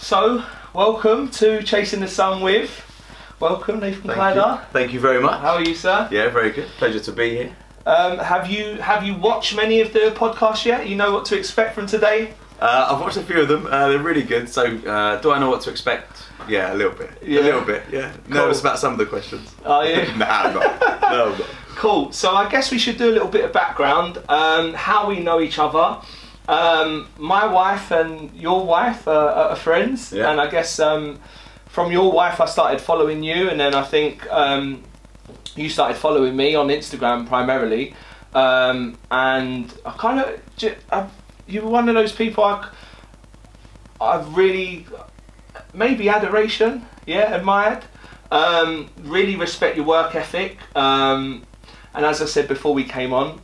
So, welcome to Chasing the Sun with. Welcome, Nathan Khider. Thank you very much. How are you, sir? Yeah, very good. Pleasure to be here. Have you watched many of the podcasts yet? You know what to expect from today? I've watched a few of them. They're really good. So, do I know what to expect? Yeah, a little bit. Yeah. A little bit. Yeah. Cool. Nervous about some of the questions. Are you? Nah, I'm not. No, I'm not. Cool. So I guess we should do a little bit of background. How we know each other. My wife and your wife are friends, Yeah. and I guess from your wife I started following you, and then I think you started following me on Instagram primarily, and I kind of you were one of those people I've really maybe adoration, admired. Really respect your work ethic, and as I said before we came on,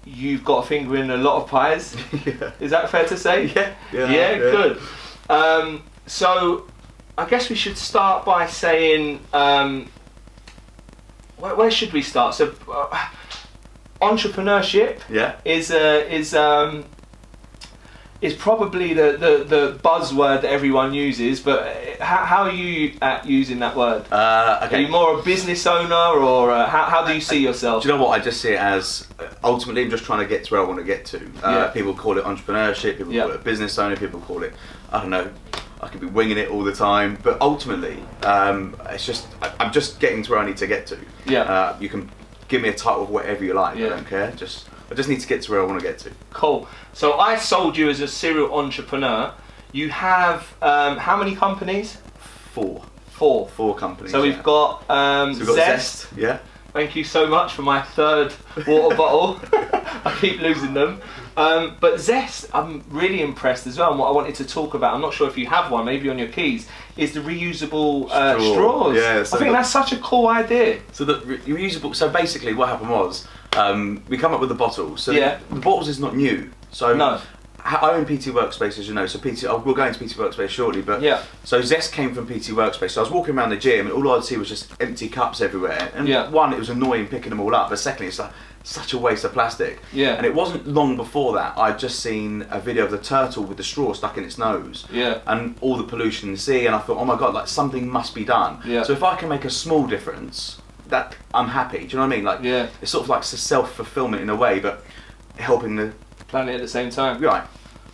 you've got a finger in a lot of pies. Yeah. Is that fair to say? Yeah. Good. So I guess we should start by saying, where should we start? So entrepreneurship is probably the buzzword that everyone uses, but how are you at using that word? Okay. Are you more a business owner, or how do you see yourself? Do you know what? I just see it as ultimately I'm just trying to get to where I want to get to. People call it entrepreneurship, people call it a business owner, people call it, I don't know, I could be winging it all the time, but ultimately it's just I'm just getting to where I need to get to. You can give me a title of whatever you like. I don't care. I just need to get to where I want to get to. Cool. So I sold you as a serial entrepreneur. You have how many companies? Four companies. So we've got, Zest. Yeah. Thank you so much for my third water bottle. I keep losing them. But Zest, I'm really impressed as well. And what I wanted to talk about, I'm not sure if you have one, maybe on your keys, is the reusable straws. Yeah, so I think that's such a cool idea. So the reusable. So basically, what happened was we come up with the bottles. So the bottles is not new. So no. I own PT Workspace, as you know. So we'll go into PT Workspace shortly. But so Zest came from PT Workspace. So I was walking around the gym, and all I'd see was just empty cups everywhere. And one, it was annoying picking them all up. But secondly, it's like such a waste of plastic. Yeah. And it wasn't long before that I'd just seen a video of the turtle with the straw stuck in its nose. Yeah. And all the pollution in the sea, and I thought, oh my god, like something must be done. Yeah. So if I can make a small difference, that I'm happy. Do you know what I mean? Like it's sort of like self-fulfillment in a way, but helping the planet at the same time. Right.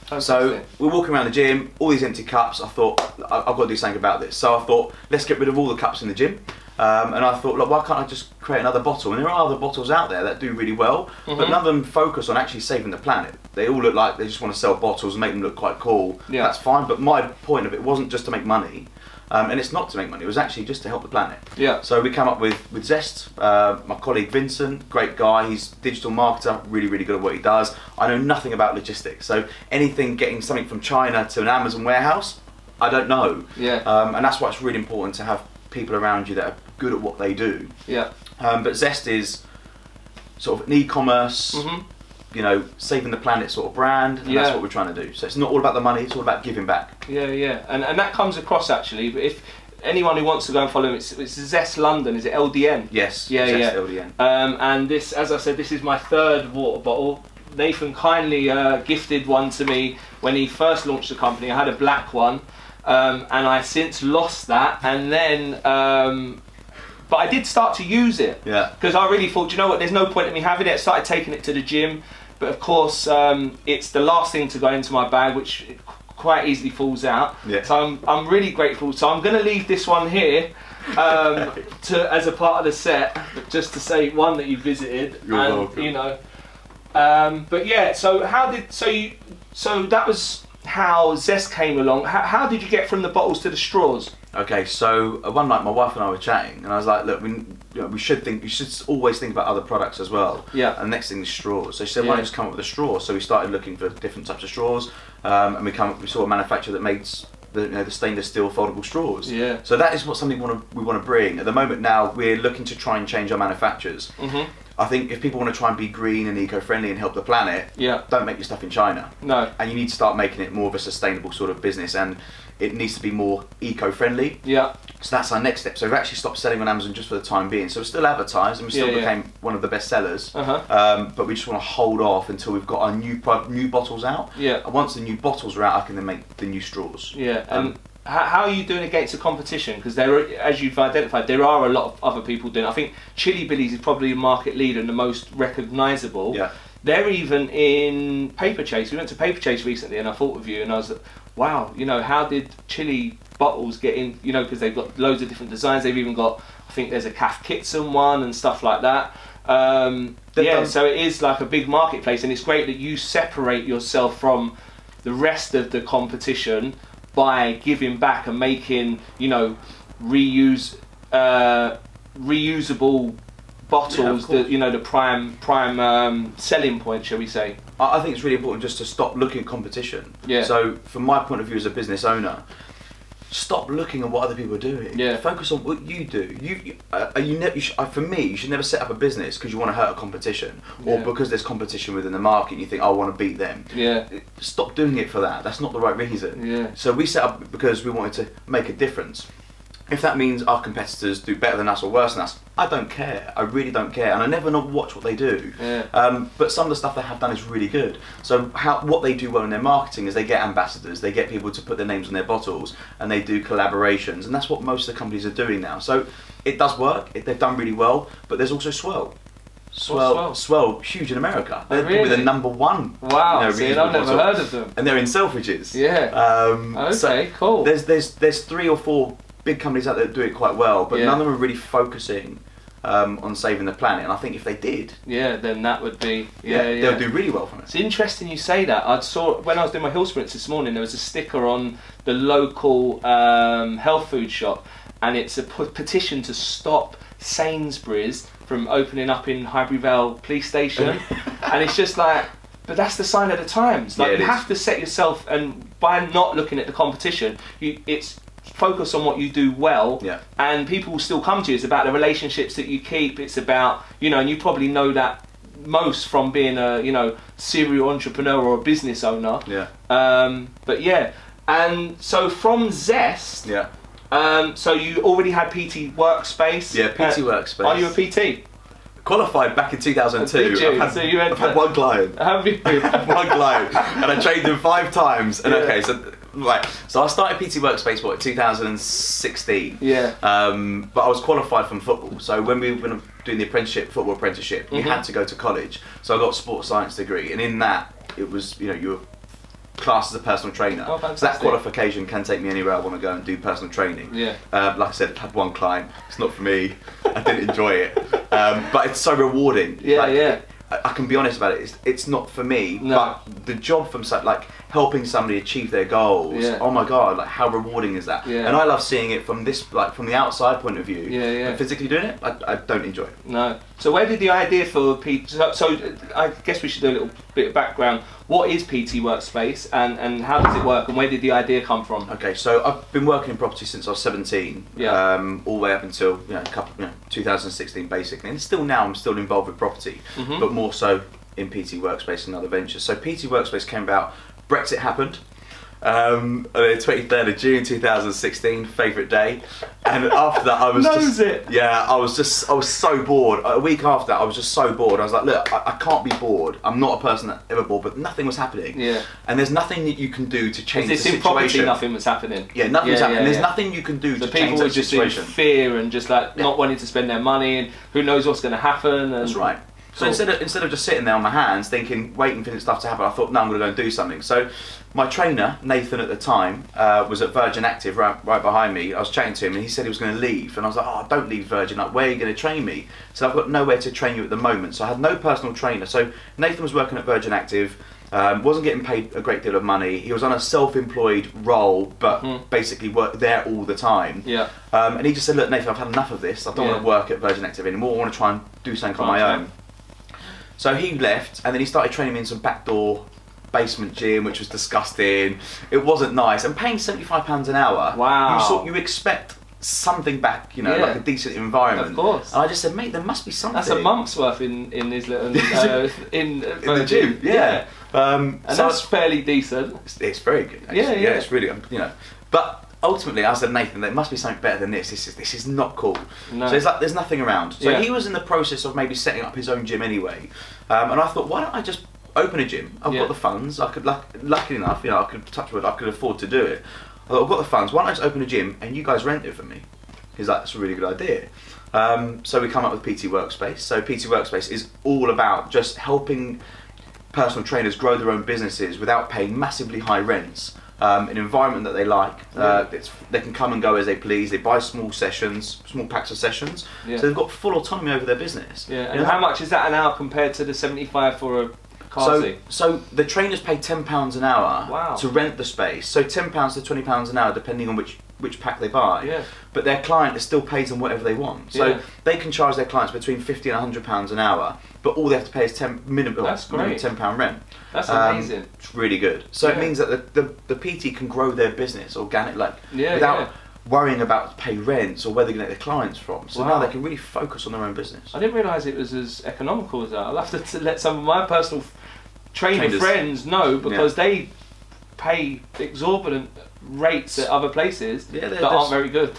Fantastic. So we're walking around the gym, all these empty cups. I thought I've got to do something about this. So I thought, let's get rid of all the cups in the gym. And I thought, look, why can't I just create another bottle? And there are other bottles out there that do really well, but none of them focus on actually saving the planet. They all look like they just want to sell bottles and make them look quite cool. Yeah. That's fine, but my point of it wasn't just to make money, and it's not to make money, it was actually just to help the planet. Yeah. So we came up with Zest. My colleague Vincent, great guy, he's a digital marketer, really, really good at what he does. I know nothing about logistics, so anything getting something from China to an Amazon warehouse, I don't know. Yeah. And that's why it's really important to have people around you that are good at what they do. Yeah. But Zest is sort of an e-commerce, saving the planet sort of brand, and that's what we're trying to do. So it's not all about the money, it's all about giving back. Yeah. And that comes across actually. But if anyone who wants to go and follow him, it's Zest London, is it LDN? Yes, Zest LDN. And this, as I said, this is my third water bottle. Nathan kindly gifted one to me when he first launched the company. I had a black one. And I since lost that, and then but I did start to use it because I really thought, you know what, there's no point in me having it. I started taking it to the gym, but of course it's the last thing to go into my bag, which quite easily falls out. So I'm really grateful. So I'm going to leave this one here as a part of the set, just to say one that you visited. You're welcome. But yeah, so that was how Zest came along. How did you get from the bottles to the straws? Okay, so one night my wife and I were chatting, and I was like, look, we should always think about other products as well. Yeah. And the next thing is straws. So she said, why don't you just come up with a straw? So we started looking for different types of straws, and we saw a manufacturer that makes the stainless steel foldable straws. Yeah. So that is something we want to bring. At the moment now, we're looking to try and change our manufacturers. I think if people want to try and be green and eco-friendly and help the planet, don't make your stuff in China. No. And you need to start making it more of a sustainable sort of business, and it needs to be more eco-friendly. Yeah. So that's our next step. So we've actually stopped selling on Amazon just for the time being. So we're still advertised and we still became one of the best sellers. But we just want to hold off until we've got our new bottles out. Yeah. And once the new bottles are out, I can then make the new straws. Yeah. And how are you doing against the competition? Because there are, as you've identified, there are a lot of other people doing it. I think Chili Billies is probably a market leader and the most recognisable. Yeah. They're even in Paper Chase. We went to Paper Chase recently and I thought of you and I was like, wow, you know, how did Chili bottles get in, you know, because they've got loads of different designs. They've even got, I think there's a Calf Kitson one and stuff like that. So it is like a big marketplace, and it's great that you separate yourself from the rest of the competition by giving back and making, you know, reusable bottles, that, you know, the prime selling point, shall we say. I think it's really important just to stop looking at competition. Yeah. So from my point of view as a business owner, stop looking at what other people are doing. Yeah. Focus on what you do. For me, you should never set up a business because you want to hurt a competition, or because there's competition within the market and you think, I want to beat them. Yeah. Stop doing it for that. That's not the right reason. Yeah. So we set up because we wanted to make a difference. If that means our competitors do better than us or worse than us, I don't care. I really don't care, and I never watch what they do. Yeah. But some of the stuff they have done is really good. So what they do well in their marketing is they get ambassadors, they get people to put their names on their bottles, and they do collaborations, and that's what most of the companies are doing now. So it does work. They've done really well. But there's also Swell. Swell, huge in America. They're really? the number one. Wow, I've never heard of them. And they're in Selfridges. Yeah. Okay, cool. There's 3 or 4 big companies out there that do it quite well, but none of them are really focusing on saving the planet. And I think if they did, then that would be they would do really well from it. It's interesting you say that. I saw when I was doing my hill sprints this morning, there was a sticker on the local health food shop, and it's a petition to stop Sainsbury's from opening up in Highbury Vale Police Station. And it's just like, but that's the sign of the times. Like, you have to set yourself, and by not looking at the competition, it's focus on what you do well, and people will still come to you. It's about the relationships that you keep. It's about, you know, and you probably know that most from being a, you know, serial entrepreneur or a business owner. But yeah, and so from Zest, so you already had PT Workspace. Yeah, PT Workspace. Are you a PT? Qualified back in 2002. Did you? I've had one client. Have you? One client, and I trained him 5 times. And so I started PT Workspace in 2016. Yeah. But I was qualified from football. So when we were doing the football apprenticeship, you had to go to college. So I got a sports science degree, and in that it was, you know, you were classed as a personal trainer. Oh, so that qualification can take me anywhere I want to go and do personal training. Yeah. Like I said, I had one client. It's not for me. I didn't enjoy it. But it's so rewarding. I can be honest about it. It's not for me. No. But the job from helping somebody achieve their goals. Oh my God! Like, how rewarding is that? And I love seeing it from from the outside point of view. But physically doing it, I don't enjoy it. No. So where did the idea for PT? So I guess we should do a little bit of background. What is PT Workspace, and how does it work, and where did the idea come from? Okay, so I've been working in property since I was 17. All the way up until 2016 basically, and still now I'm still involved with property, but more so in PT Workspace and other ventures. So PT Workspace came about. Brexit happened. On the 23rd of June 2016, favourite day, and after that I was I was so bored. A week after that I was just so bored. I was like, look, I can't be bored. I'm not a person that's ever bored, but nothing was happening. And there's nothing that you can do to change the situation. In property, nothing was happening. Nothing was happening. There's nothing you can do to change the situation. People were just in fear and just not wanting to spend their money, and who knows what's going to happen. And that's right. So instead of just sitting there on my hands thinking, waiting for stuff to happen, I thought, no, I'm going to go and do something. So my trainer, Nathan at the time, was at Virgin Active right behind me. I was chatting to him and he said he was going to leave. And I was like, oh, don't leave Virgin. Like, where are you going to train me? So I've got nowhere to train you at the moment. So I had no personal trainer. So Nathan was working at Virgin Active, wasn't getting paid a great deal of money. He was on a self-employed role, but basically worked there all the time. And he just said, look, Nathan, I've had enough of this. I don't want to work at Virgin Active anymore. I want to try and do something on my own. So he left, and then he started training me in some backdoor basement gym, which was disgusting. It wasn't nice, and paying £75 an hour. Wow. You expect something back, Yeah. like a decent environment. Of course. And I just said, mate, there must be something. That's a month's worth in his little in the gym. Yeah. And So that's fairly decent. it's very good. Actually. Yeah. It's really, But ultimately, I said, Nathan, there must be something better than this. This is not cool. No. So it's like there's nothing around. So Yeah. he was in the process of maybe setting up his own gym anyway, and I thought, why don't I just open a gym? I've got the funds. I could, lucky enough, I could touch wood. I could afford to do it. I thought, I've got the funds. Why don't I just open a gym and you guys rent it for me? He's like, that's a really good idea. So we come up with PT Workspace. So PT Workspace is all about just helping personal trainers grow their own businesses without paying massively high rents. An environment that they like. They can come and go as they please. They buy small packs of sessions. Yeah. So they've got full autonomy over their business. Yeah. And how much is that an hour compared to the 75 for a car seat? So the trainers pay £10 an hour Wow. to rent the space. So £10 to £20 an hour, depending on which pack they buy. Yeah. But their client still pays them whatever they want. So they can charge their clients between £50 and £100 an hour, but all they have to pay is minimum £10 rent. That's amazing. It's really good. So it means that the PT can grow their business without worrying about pay rents or where they're going to get their clients from. So now they can really focus on their own business. I didn't realise it was as economical as that. I'll have to let some of my personal trainer friends know, because they pay exorbitant rates at other places that aren't very good.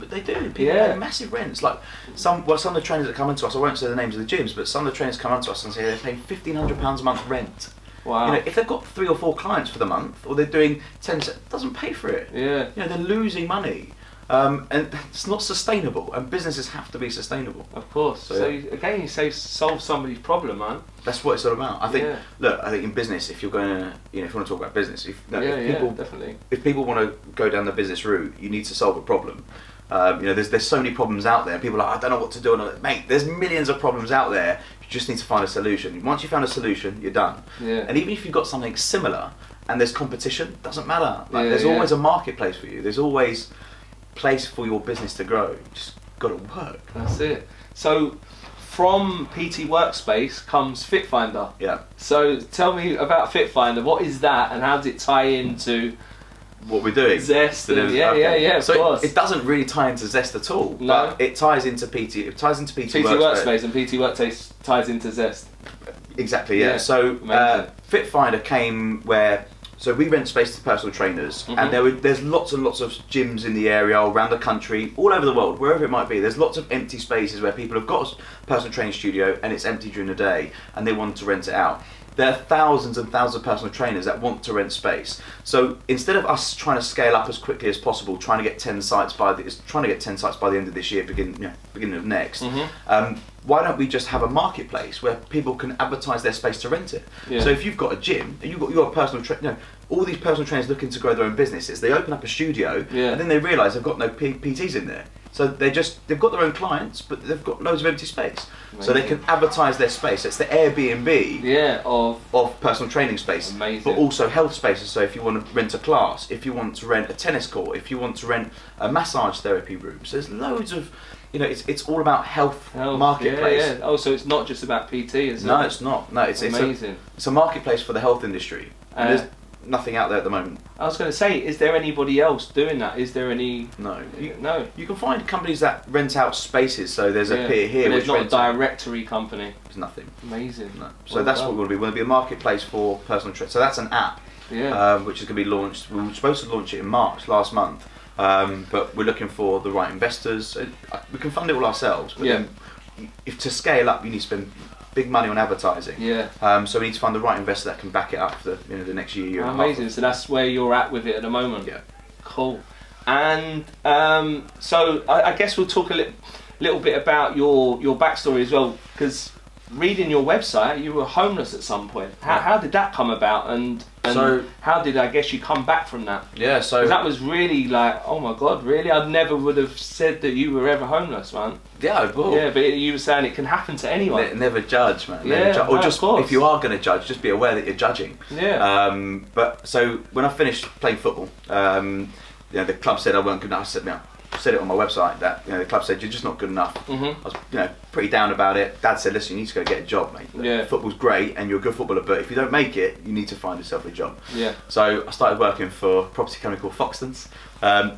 They do. People pay massive rents. Like some of the trainers that come into us, I won't say the names of the gyms, but some of the trainers come into us and say they're paying £1,500 a month rent. Wow. If they've got 3 or 4 clients for the month, or they're doing 10, it doesn't pay for it. Yeah. They're losing money. And it's not sustainable, and businesses have to be sustainable. Of course. So again, you solve somebody's problem, man. That's what it's all about. I think. Look, I think in business, if you're going to, if you want to talk about business, definitely. If people want to go down the business route, you need to solve a problem. There's so many problems out there. People are like, I don't know what to do. And I'm like, mate, there's millions of problems out there. You just need to find a solution. Once you found a solution, you're done. Yeah. And even if you've got something similar and there's competition, doesn't matter. There's always a marketplace for you. There's always place for your business to grow. You just got to work. That's it. So from PT Workspace comes FitFinder. Yeah. So tell me about FitFinder. What is that, and how does it tie into what we're doing? Zest. Of course. It doesn't really tie into Zest at all. No. But it ties into PT. It ties into PT Workspace, and PT Workspace ties into Zest. Exactly. Yeah. So FitFinder came where. So we rent space to personal trainers, and there's lots and lots of gyms in the area, around the country, all over the world, wherever it might be. There's lots of empty spaces where people have got a personal training studio and it's empty during the day, and they want to rent it out. There are thousands and thousands of personal trainers that want to rent space. So instead of us trying to scale up as quickly as possible, trying to get 10 sites by the end of this year, beginning of next. Why don't we just have a marketplace where people can advertise their space to rent it? Yeah. So if you've got a gym, you've got a personal trainer, all these personal trainers looking to grow their own businesses, they open up a studio and then they realise they've got no PTs in there. So they've got their own clients, but they've got loads of empty space. Amazing. So they can advertise their space. It's the Airbnb of personal training space. Amazing. But also health spaces. So if you want to rent a class, if you want to rent a tennis court, if you want to rent a massage therapy room. So there's loads of, it's all about health marketplace. Yeah. Oh, so it's not just about PT, is it? No, it's not. No, it's amazing. It's a marketplace for the health industry. And there's nothing out there at the moment. I was going to say, is there anybody else doing that? Is there any? No. No. You can find companies that rent out spaces. So there's a peer here. But there's not a directory company. There's nothing. Amazing. No. So that's what we want to be. We want to be a marketplace for personal trainers. So that's an app. Yeah. Which is going to be launched. We were supposed to launch it in March last month, but we're looking for the right investors. We can fund it all ourselves. But then if to scale up, you need to spend big money on advertising. Yeah. So we need to find the right investor that can back it up for the next year. Amazing. So that's where you're at with it at the moment. Yeah. Cool. And so I guess we'll talk a little bit about your backstory as well, because reading your website, you were homeless at some point. How did that come about, and so how did you come back from that? Yeah, so that was really like, oh my god, really? I never would have said that you were ever homeless, man. Yeah, well, yeah, but you were saying it can happen to anyone. Never judge, man. Or just if you are going to judge, just be aware that you're judging. Yeah. But so when I finished playing football, the club said I weren't good enough. I said it on my website that the club said you're just not good enough. I was pretty down about it. Dad said, listen, you need to go get a job, mate. Yeah. Football's great and you're a good footballer, but if you don't make it, you need to find yourself a job. Yeah. So I started working for a property company called Foxtons.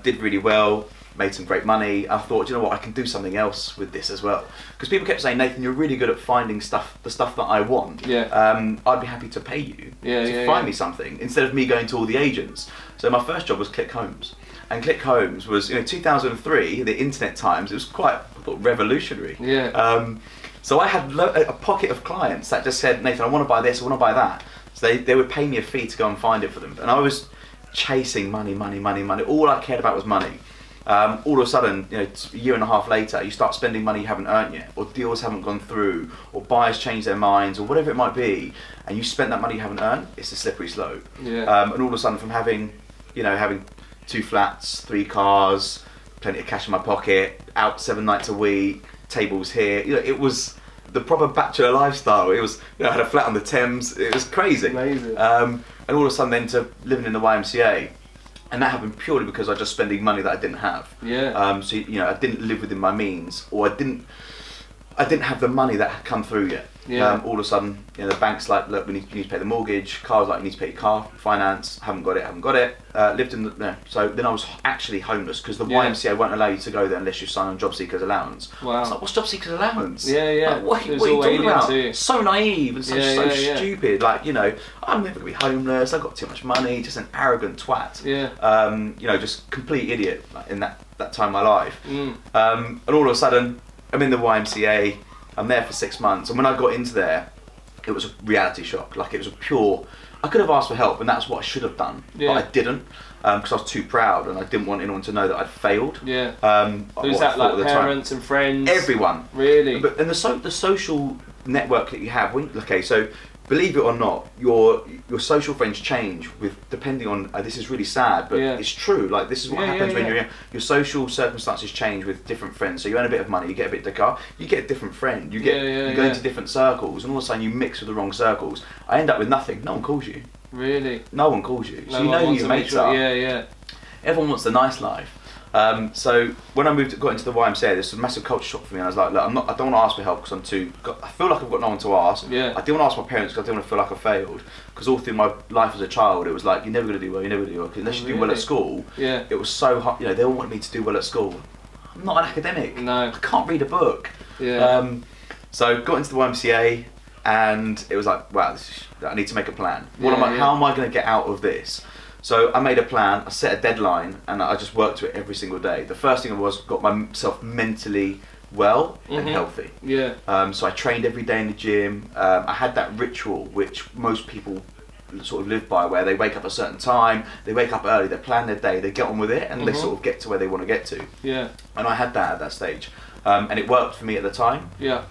Did really well. made some great money. I thought, you know what, I can do something else with this as well. Because people kept saying, Nathan, you're really good at finding the stuff that I want. Yeah. I'd be happy to pay you to find me something instead of me going to all the agents. So my first job was Click Homes. And Click Homes was, 2003, the internet times, it was quite, I thought, revolutionary. Yeah. So I had a pocket of clients that just said, Nathan, I want to buy this, I want to buy that. So they would pay me a fee to go and find it for them. And I was chasing money. All I cared about was money. All of a sudden, a year and a half later, you start spending money you haven't earned yet, or deals haven't gone through, or buyers change their minds, or whatever it might be, and you spent that money you haven't earned. It's a slippery slope. Yeah. And all of a sudden, from having 2 flats, 3 cars, plenty of cash in my pocket, out 7 nights a week, tables here, it was the proper bachelor lifestyle. It was, I had a flat on the Thames. It was crazy. Amazing. And all of a sudden, then to living in the YMCA. And that happened purely because I was just spending money that I didn't have. Yeah. So I didn't live within my means, or I didn't have the money that had come through yet. Yeah. All of a sudden, the bank's like, look, you need to pay the mortgage. Car's like, you need to pay your car finance. Haven't got it. Lived in so then I was actually homeless because the YMCA won't allow you to go there unless you sign on job seekers allowance. Wow. I was like, what's job seekers allowance? Yeah. Like, what are you talking about? So naive and so Yeah. stupid. Like, I'm never gonna be homeless. I've got too much money. Just an arrogant twat. Yeah. Just complete idiot in that time of my life. Mm. And all of a sudden, I'm in the YMCA. I'm there for 6 months, and when I got into there, it was a reality shock. Like, it was a pure. I could have asked for help, and that's what I should have done, but I didn't, because I was too proud, and I didn't want anyone to know that I'd failed. Yeah. Who's that, like parents and friends? Everyone. Really. And the social network that you have. So believe it or not, your social friends change depending on. This is really sad, but it's true. Like, this is what happens when your social circumstances change with different friends. So you earn a bit of money, you get a bit of the car, you get a different friend. You go into different circles, and all of a sudden you mix with the wrong circles. I end up with nothing. No one calls you. Really. No one calls you. So you know who your mates are. Yeah. Everyone wants the nice life. So when I got into the YMCA, there's a massive culture shock for me, and I was like, look, I don't want to ask for help because I feel like I've got no one to ask. Yeah. I didn't want to ask my parents because I didn't want to feel like I failed. Because all through my life as a child, it was like, you're never going to do well, unless you do well at school. Yeah. It was so hard, they all wanted me to do well at school. I'm not an academic. No. I can't read a book. Yeah. So got into the YMCA, and it was like, wow, I need to make a plan. How am I going to get out of this? So I made a plan, I set a deadline, and I just worked to it every single day. The first thing was got myself mentally well and healthy. Yeah. So I trained every day in the gym. I had that ritual which most people sort of live by, where they wake up at a certain time, they wake up early, they plan their day, they get on with it, and they sort of get to where they want to get to. Yeah. And I had that at that stage. And it worked for me at the time. Yeah.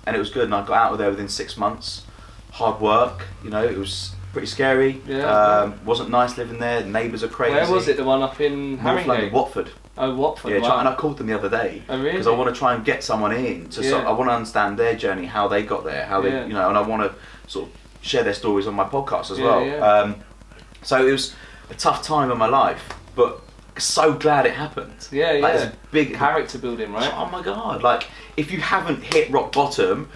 And it was good, and I got out of there within 6 months. Hard work, it was pretty scary. Yeah. Wasn't nice living there. The neighbours are crazy. Where was it? The one up in North London, Watford. Oh, Watford. Yeah, wow. and I called them the other day. Oh, really? Because I want to try and get someone in. I want to understand their journey, how they got there, how they, and I want to sort of share their stories on my podcast as well. Yeah. So it was a tough time in my life, but so glad it happened. Yeah. Like, it's a big character building, right? Oh my god! Like, if you haven't hit rock bottom,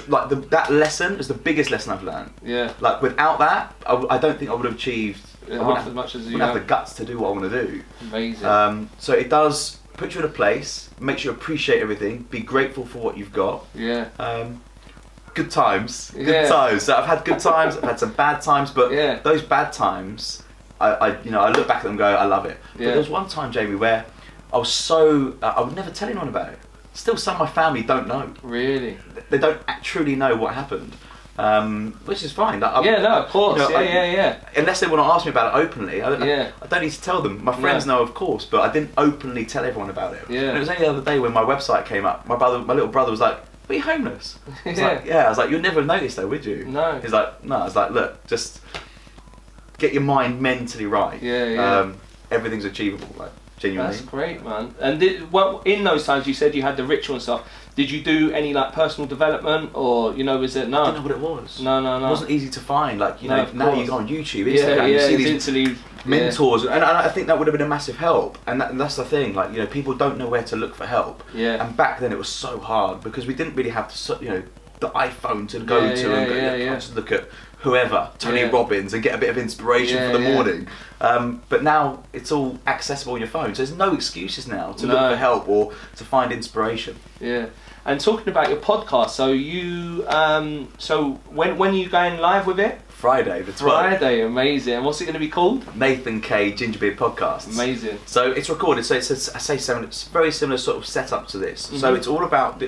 like that lesson is the biggest lesson I've learned. Yeah. Like, without that, I don't think I would have achieved half as much as you wouldn't have the guts to do what I want to do. Amazing. So it does put you in a place, makes you appreciate everything, be grateful for what you've got. Yeah. Good times. Good times. So I've had good times. I've had some bad times, but those bad times, I look back at them and go, I love it. But there was one time, Jamie, where I was I would never tell anyone about it. Still, some of my family don't know. Really? They don't truly know what happened, which is fine. Of course. Yeah. Unless they want to ask me about it openly, I don't need to tell them. My friends know, of course, but I didn't openly tell everyone about it. Yeah. And it was only the other day when my website came up. My little brother was like, "Are you homeless?" I was like, "Yeah." I was like, "You'd never notice though, would you?" No. He's like, "No." I was like, "Look, just get your mind mentally right. Everything's achievable." Like, genuinely. That's great, man. And in those times you said you had the ritual and stuff. Did you do any like personal development, or is it no? I don't know what it was. No. It wasn't easy to find. Like now you go on YouTube, Instagram, you see these mentors, and I think that would have been a massive help. And that's the thing. Like people don't know where to look for help. Yeah. And back then it was so hard because we didn't really have the iPhone to go to and go, just look at whoever, Tony Robbins, and get a bit of inspiration for the morning. But now it's all accessible on your phone, so there's no excuses now to look for help or to find inspiration. Yeah. And talking about your podcast, so you, so when are you going live with it? Friday, the 12th. Friday, amazing. And what's it going to be called? Nathan K Gingerbeard Podcasts. Amazing. So it's recorded. So it's it's very similar sort of setup to this. So it's all about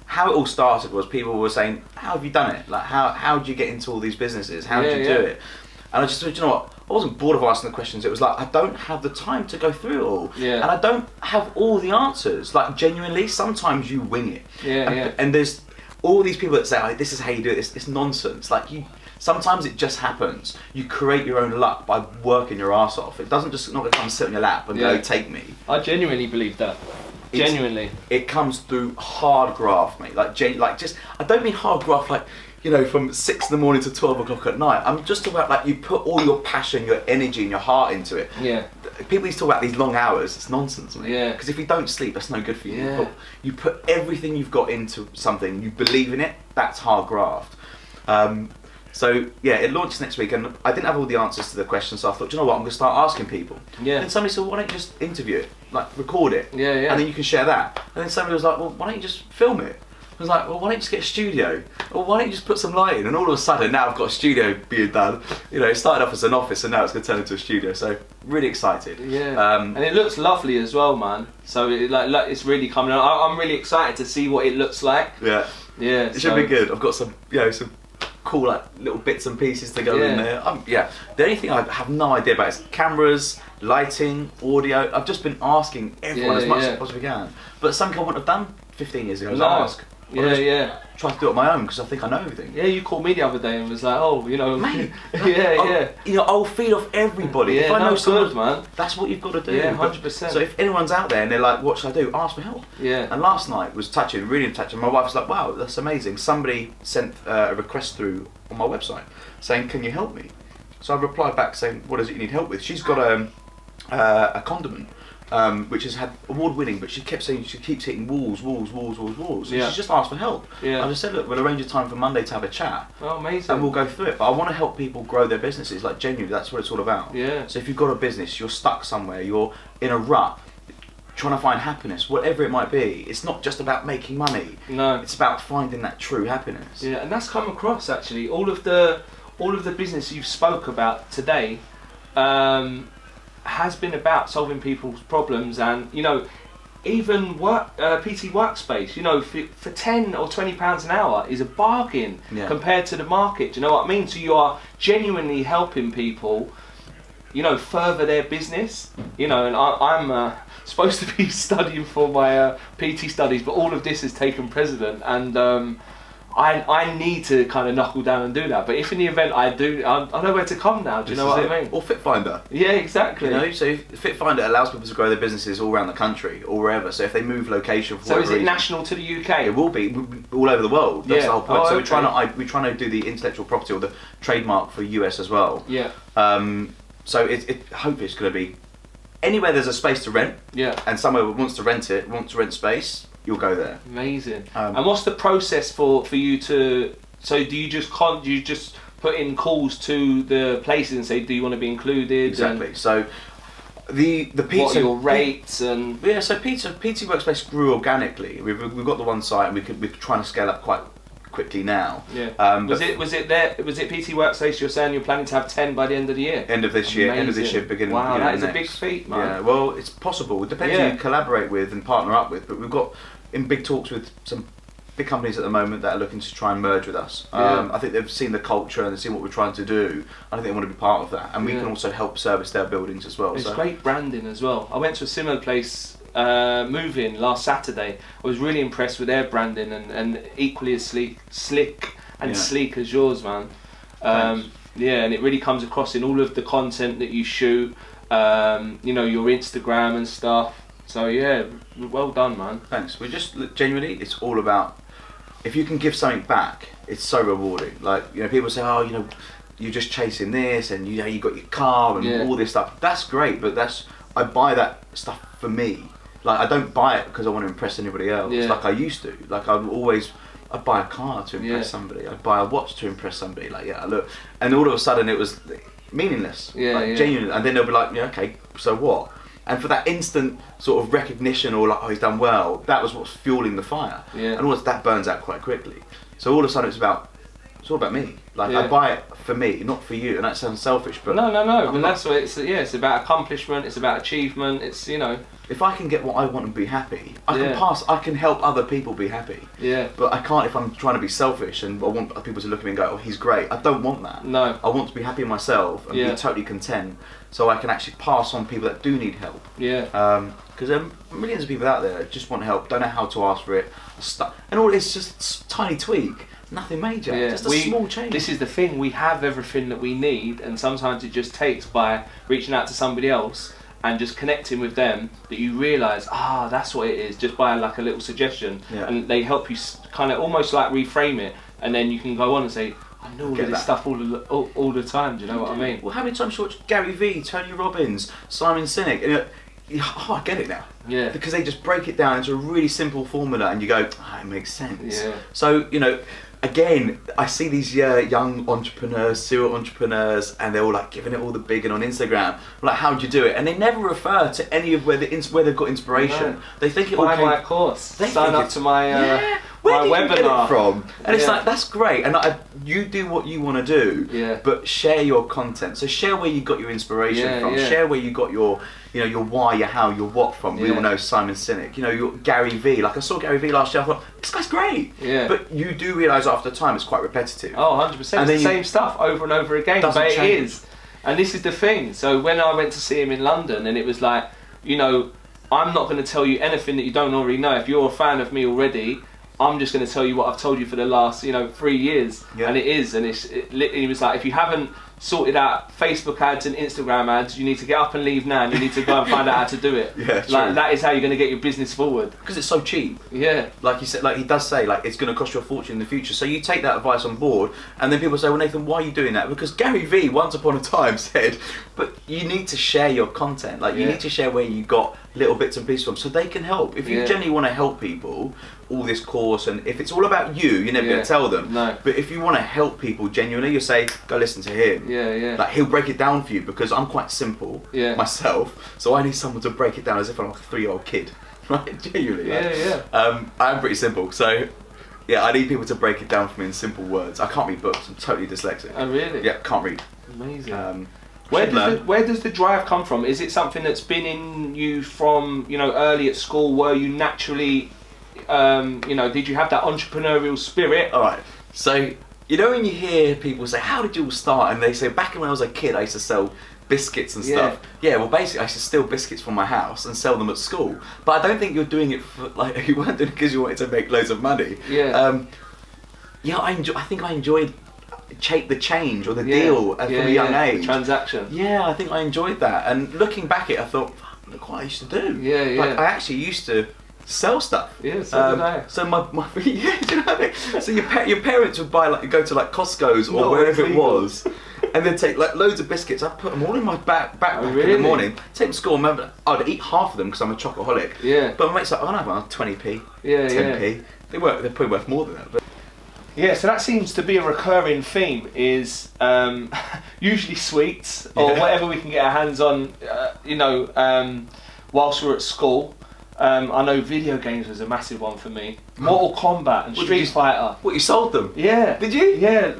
how it all started. Was people were saying, "How have you done it? Like how did you get into all these businesses? How did you do it?" And I just thought, you know what? I wasn't bored of asking the questions. It was like I don't have the time to go through it all, and I don't have all the answers. Like genuinely, sometimes you wing it. And there's all these people that say, oh, "This is how you do it." It's nonsense. Like sometimes it just happens. You create your own luck by working your ass off. It doesn't just not come sit on your lap and go, "Take me." I genuinely believe that. Genuinely, it comes through hard graft, mate. Like just I don't mean hard graft like, you know, from 6 in the morning to 12 o'clock at night. I'm just talking about like you put all your passion, your energy and your heart into it. Yeah. People used to talk about these long hours. It's nonsense, mate. Yeah. Because if you don't sleep, that's no good for you. Yeah. But you put everything you've got into something, you believe in it, that's hard graft. So yeah, it launches next week, and I didn't have all the answers to the questions, so I thought, you know what, I'm going to start asking people. Yeah. And somebody said, well, why don't you just interview it, like record it, and then you can share that. And then somebody was like, well, why don't you just film it? I was like, well, why don't you just get a studio? Or why don't you just put some lighting? And all of a sudden, now I've got a studio being done. You know, it started off as an office, and now it's going to turn into a studio. So really excited. Yeah. And it looks lovely as well, man. So like it's really coming on. I'm really excited to see what it looks like. Yeah. Yeah. It should be good. I've got some, you know, some cool like little bits and pieces to go in there. The only thing I have no idea about is cameras, lighting, audio. I've just been asking everyone as much as I possibly can. But something I wouldn't have done 15 years ago was ask. Try to do it on my own because I think I know everything. Yeah, you called me the other day and was like, oh, you know, mate. You know, I'll feed off everybody. If I know someone, man, that's what you've got to do. Yeah, 100%. So if anyone's out there and they're like, what should I do? Ask for help. Yeah. And last night was touching, really touching. My wife was like, wow, that's amazing. Somebody sent a request through on my website saying, can you help me? So I replied back saying, what does it you need help with? She's got a condiment. Which has had award-winning, but she kept saying she keeps hitting walls. Yeah. She's just asked for help. Yeah. I just said, look, we'll arrange a time for Monday to have a chat. Oh, amazing. And we'll go through it. But I want to help people grow their businesses. Like genuinely, that's what it's all about. Yeah. So if you've got a business, you're stuck somewhere, you're in a rut, trying to find happiness, whatever it might be. It's not just about making money. No. It's about finding that true happiness. Yeah, and that's come across actually. All of the business you've spoke about today. Has been about solving people's problems, and you know, even PT Workspace, you know, for 10 or 20 pounds an hour is a bargain compared to the market. Do you know what I mean? So you are genuinely helping people, you know, further their business. You know, and I'm supposed to be studying for my PT studies, but all of this has taken precedent, and I need to kind of knuckle down and do that. But if in the event I do, I know where to come now. Do you know what I mean? Or FitFinder. Yeah, exactly. You know, so FitFinder allows people to grow their businesses all around the country or wherever. So if they move location, for whatever reason, national to the UK? It will be all over the world. That's the whole point. So we're trying to do the intellectual property or the trademark for US as well. Yeah. So hopefully it's going to be anywhere there's a space to rent. Yeah. And somewhere wants to rent space. You'll go there. Amazing. And what's the process for you to? So do you just put in calls to the places and say, do you want to be included? Exactly. So the pizza. What are your rates and? Yeah. So PT Workspace grew organically. We've got the one site, and we're trying to scale up quite quickly now. Yeah. Was it PT Workspace? You're saying you're planning to have 10 by the end of the year. End of this year. Amazing. End of this year. Beginning. Wow, that is a big feat, man. Yeah. Well, it's possible. It depends who you collaborate with and partner up with. But we've got in big talks with some big companies at the moment that are looking to try and merge with us. I think they've seen the culture and they've seen what we're trying to do. I think they want to be part of that, and we can also help service their buildings as well. It's great branding as well. I went to a similar place moving last Saturday. I was really impressed with their branding and equally as slick and sleek as yours, man. Yeah, and it really comes across in all of the content that you shoot. You know, your Instagram and stuff. So yeah, well done, man. Thanks. We're just genuinely, it's all about if you can give something back, it's so rewarding. Like, you know, people say, oh, you know, you're just chasing this, and you know, you got your car and all this stuff. That's great, but I buy that stuff for me. Like, I don't buy it because I want to impress anybody else, like I used to. Like, I I'd buy a car to impress somebody. I'd buy a watch to impress somebody. Like, yeah, look, and all of a sudden it was meaningless. Genuinely, and then they'll be like, yeah, okay, so what? And for that instant sort of recognition, or like, oh, he's done well, that was what's fueling the fire. And all that burns out quite quickly. So all of a sudden it's all about me. Like, I buy it for me, not for you, and that sounds selfish, but no. But that's what it's. Yeah, it's about accomplishment. It's about achievement. It's, you know. If I can get what I want and be happy, I can help other people be happy. Yeah. But I can't if I'm trying to be selfish and I want people to look at me and go, oh, he's great. I don't want that. No. I want to be happy myself and be totally content, so I can actually pass on people that do need help. Yeah. Because there are millions of people out there that just want help, don't know how to ask for it, and all it's just a tiny tweak. Nothing major, just a small change. This is the thing, we have everything that we need, and sometimes it just takes by reaching out to somebody else and just connecting with them that you realise, that's what it is, just by like a little suggestion, and they help you kind of almost like reframe it, and then you can go on and say, I know all this stuff all the time, do you know what I mean? Well, how many times you watch Gary Vee, Tony Robbins, Simon Sinek, and I get it now. Yeah. Because they just break it down into a really simple formula and you go, it makes sense. Yeah. So, you know, again, I see these young entrepreneurs, serial entrepreneurs, and they're all like giving it all the big and on Instagram. Like, how'd you do it? And they never refer to any of where they've got inspiration. No. They think it all came... my course. Sign up to my where my did webinar. You get it from? And it's like, that's great. And you do what you want to do, but share your content. So share where you got your inspiration from. Share where you got your why, your how, your what from. We all know Simon Sinek. You know, your Gary Vee. Like, I saw Gary Vee last year. I thought, this guy's great. Yeah. But you do realise after time it's quite repetitive. Oh, 100%. It's the same stuff over and over again. But it is. And this is the thing. So when I went to see him in London, and it was like, you know, I'm not going to tell you anything that you don't already know. If you're a fan of me already, I'm just going to tell you what I've told you for the last, 3 years. Yeah. And it is. And it was like, if you haven't sorted out Facebook ads and Instagram ads, you need to get up and leave now, and you need to go and find out how to do it. Yeah, like, that is how you're going to get your business forward. Because it's so cheap. Yeah. Like you said, like he does say, like, it's going to cost you a fortune in the future. So you take that advice on board, and then people say, well, Nathan, why are you doing that? Because Gary Vee once upon a time said, but you need to share your content. Like, you need to share where you got little bits and pieces from, so they can help. If you genuinely want to help people, all this course, and if it's all about you, you're never going to tell them. No. But if you want to help people genuinely, you say, go listen to him. Yeah. Like, he'll break it down for you, because I'm quite simple myself, so I need someone to break it down as if I'm like a 3-year-old kid. Right? Genuinely. I'm pretty simple, so I need people to break it down for me in simple words. I can't read books. I'm totally dyslexic. Oh, really? Yeah, can't read. Amazing. Where does the drive come from? Is it something that's been in you from, early at school? Were you naturally, did you have that entrepreneurial spirit? All right. So, when you hear people say, how did you all start? And they say, back when I was a kid, I used to sell biscuits and stuff. Yeah, well, basically, I used to steal biscuits from my house and sell them at school. But I don't think you're doing it for, like, you weren't doing it because you wanted to make loads of money. Yeah. I think I enjoyed the change or the deal from a young age. The transaction. Yeah, I think I enjoyed that. And looking back at it, I thought, look what I used to do. Yeah. Like, I actually used to sell stuff. Yeah, so did I. So my do you know what I mean? So your parents would go to like Costco's or wherever it was, and then take like loads of biscuits. I'd put them all in my backpack in the morning, take them to school. Remember, I'd eat half of them because I'm a chocoholic. Yeah. But my mate's like, oh no, 20p, 10p. They're probably worth more than that. But yeah, so that seems to be a recurring theme, is usually sweets or whatever we can get our hands on, whilst we're at school. I know video games was a massive one for me. Mortal Kombat and Street Fighter. What, you sold them? Yeah. Did you? Yeah,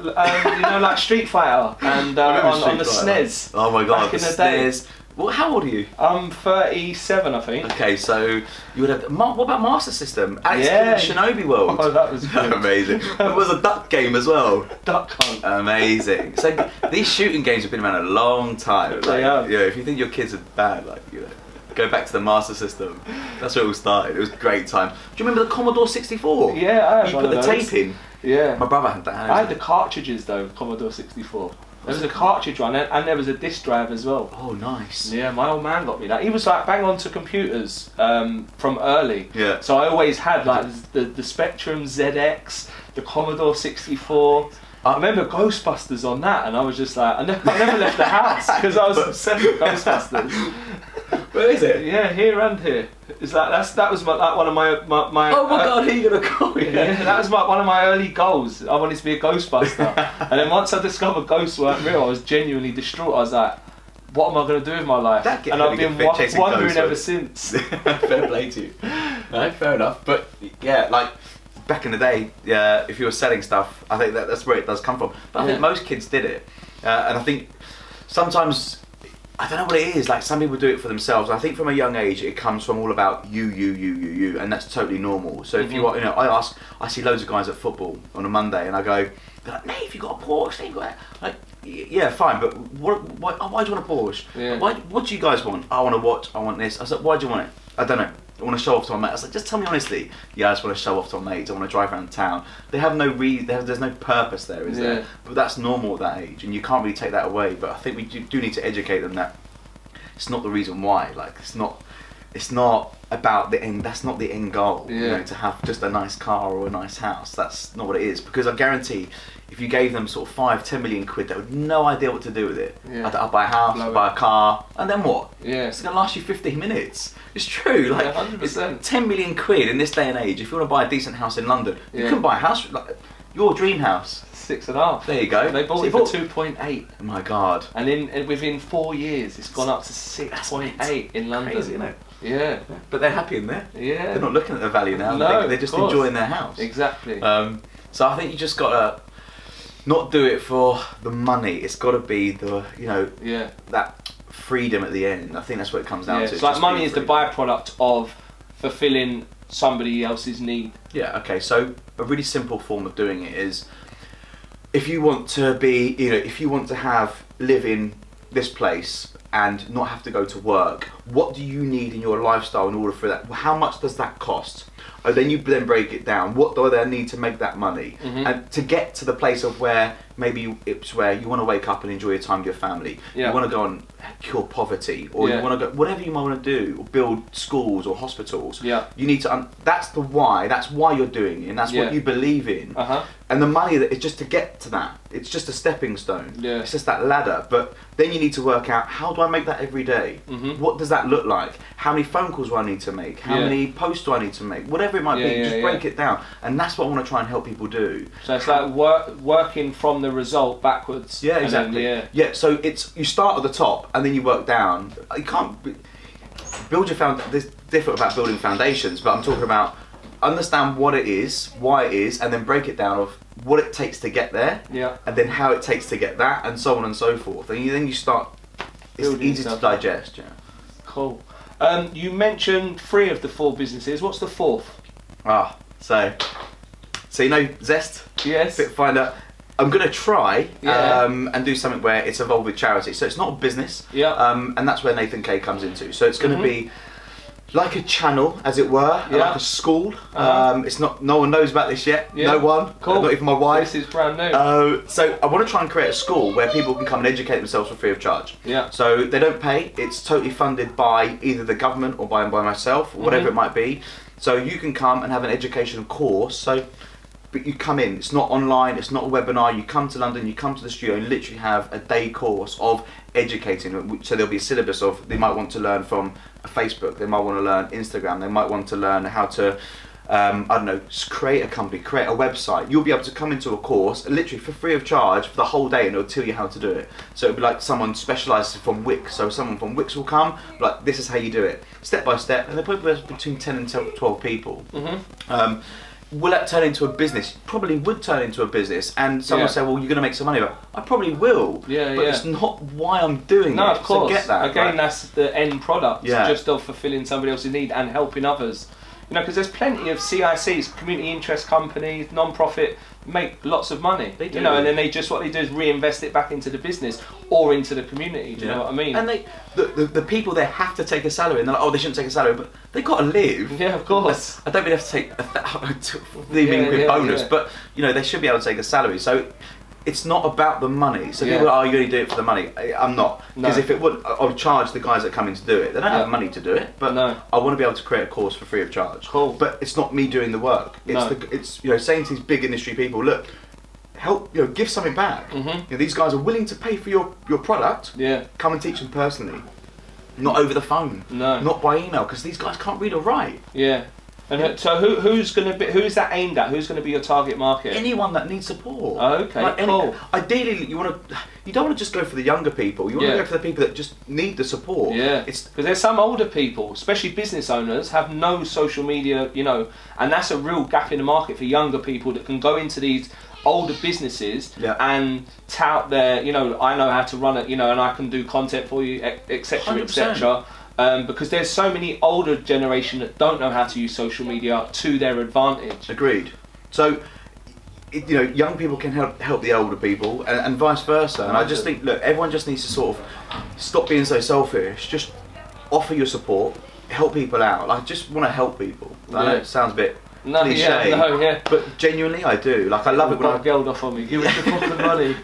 like Street Fighter and on the SNES. Oh my god, back in the SNES. Day. Well, how old are you? I'm 37, I think. Okay, so you would have. What about Master System? Alex Shinobi World. Oh, that was good. Amazing. It was a duck game as well. Duck Hunt. Amazing. So these shooting games have been around a long time. They have. Yeah, if you think your kids are bad, go back to the Master System. That's where it all started. It was a great time. Do you remember the Commodore 64? Yeah, I had You put the tape in. Yeah. My brother had that. I had the cartridges though, Commodore 64. There was a cartridge one, and there was a disc drive as well. Oh, nice. Yeah, my old man got me that. He was like bang on to computers from early. Yeah. So I always had like the Spectrum ZX, the Commodore 64. I remember Ghostbusters on that, and I was just like, I never left the house because I was obsessed with Ghostbusters. Where is it? Yeah, here and here. It's like that was like one of my Oh my god, who are you gonna call? Yeah, that was one of my early goals. I wanted to be a Ghostbuster, and then once I discovered ghosts weren't real, I was genuinely distraught. I was like, what am I going to do with my life? And I've been wondering ever since. Fair play to you. No, fair enough. But yeah, like back in the day, if you were selling stuff, I think that's where it does come from. But I think most kids did it, and I think sometimes. I don't know what it is, like some people do it for themselves. I think from a young age it comes from all about you, and that's totally normal. So if you are, I see loads of guys at football on a Monday and I go, they're like, Nate, you got a Porsche, Nate, you got like, yeah, fine, but why do you want a Porsche? Yeah. What do you guys want? I want a watch, I want this. I said, why do you want it? I don't know. I want to show off to my mates. I was like, just tell me honestly. Yeah, I just want to show off to my mates. I want to drive around town. They have no there's no purpose there, is there? But that's normal at that age, and you can't really take that away. But I think we do need to educate them that it's not the reason why. Like it's not about the end. That's not the end goal. Yeah. You know, to have just a nice car or a nice house. That's not what it is. Because I guarantee, if you gave them sort of 5-10 million quid, they would have no idea what to do with it. Yeah. I'll buy a house, I'll buy a car, and then what? Yeah. It's gonna last you 15 minutes. It's true. Like 100%. 10 million quid in this day and age. If you want to buy a decent house in London, you can buy a house like your dream house. 6.5. There you go. They bought it for 2.8. Oh my god. And within 4 years, it's gone up to 6.8 in London. Crazy, isn't it? Yeah. But they're happy in there. Yeah. They're not looking at the value now. No, they're just enjoying their house. Exactly. So I think you just gotta not do it for the money. It's got to be that freedom at the end. I think that's what it comes down to. It's like money is the byproduct of fulfilling somebody else's need. Yeah. Okay. So a really simple form of doing it is, if you want to be, if you want to live in this place and not have to go to work, what do you need in your lifestyle in order for that? How much does that cost? Then you break it down. What do I need to make that money? And to get to the place of where maybe it's where you want to wake up and enjoy your time with your family. Yeah. You want to go and cure poverty, or you want to go whatever you might want to do, or build schools or hospitals. Yeah. You need to. That's the why. That's why you're doing it, and that's what you believe in. And the money that is just to get to that. It's just a stepping stone. Yeah. It's just that ladder. But then you need to work out, how do I make that every day? What does that look like? How many phone calls do I need to make? How many posts do I need to make? Whatever it might be, just break it down. And that's what I want to try and help people do. So it's like working from the result backwards. Yeah, exactly. Then, so you start at the top and then you work down. You can't build your There's different about building foundations, but I'm talking about understand what it is, why it is, and then break it down of what it takes to get there, and then how it takes to get that, and so on and so forth. And then you start. It's easy to digest. Yeah. Cool. You mentioned 3 of the 4 businesses. What's the 4th? So you know Zest? Yes. Fit Finder. I'm going to try and do something where it's involved with charity. So it's not a business. And that's where Nathan K comes into. So it's going to be like a channel, as it were, like a school. It's not. No one knows about this yet. No one. Cool. Not even my wife. This is brand new. So I want to try and create a school where people can come and educate themselves for free of charge. So they don't pay. It's totally funded by either the government or by myself, or whatever it might be. So you can come and have an educational course. But you come in, it's not online, it's not a webinar, you come to London, you come to the studio and literally have a day course of educating. So there'll be a syllabus of, they might want to learn from Facebook, they might want to learn Instagram, they might want to learn how to, create a company, create a website. You'll be able to come into a course, literally for free of charge, for the whole day, and it'll tell you how to do it. So it'll be like someone specialises from Wix, so someone from Wix will come, like, this is how you do it, step by step, and they'll probably be between 10 and 12 people. Will that turn into a business? Probably would turn into a business, and someone will say, well, you're going to make some money, but I probably will. But it's not why I'm doing it. No, of course. So get that. Again, that's the end product, just of fulfilling somebody else's need and helping others. Because there's plenty of CICs, community interest companies, non-profit, make lots of money. They do. And then what they do is reinvest it back into the business or into the community. Do you know what I mean? And the people there have to take a salary, and they're like, oh, they shouldn't take a salary, but they've got to live. Yeah, of course. I don't really have to take a bonus, but they should be able to take a salary. So it's not about the money. So people are, you only do it for the money. I'm not. Because if it would, I would charge the guys that come in to do it. They don't have money to do it, but I want to be able to create a course for free of charge. Cool. But it's not me doing the work. It's saying to these big industry people, look, help, give something back. These guys are willing to pay for your product. Come and teach them personally. not over the phone, No. not by email, because these guys can't read or write. Yeah. And so who's that aimed at? Who's going to be your target market? Anyone that needs support. Oh, okay, cool. Ideally, you don't want to just go for the younger people. You want to go for the people that just need the support. Yeah. Because there's some older people, especially business owners, have no social media, and that's a real gap in the market for younger people that can go into these older businesses and tout their, I know how to run it, and I can do content for you, etc., etc. Because there's so many older generation that don't know how to use social media to their advantage. Agreed. So, young people can help the older people, and vice versa. And I just think, look, everyone just needs to sort of stop being so selfish. Just offer your support, help people out. I just want to help people. I know it sounds a bit cliche, but genuinely I do. Like, I love it when I geld off on me. Give us the fucking money.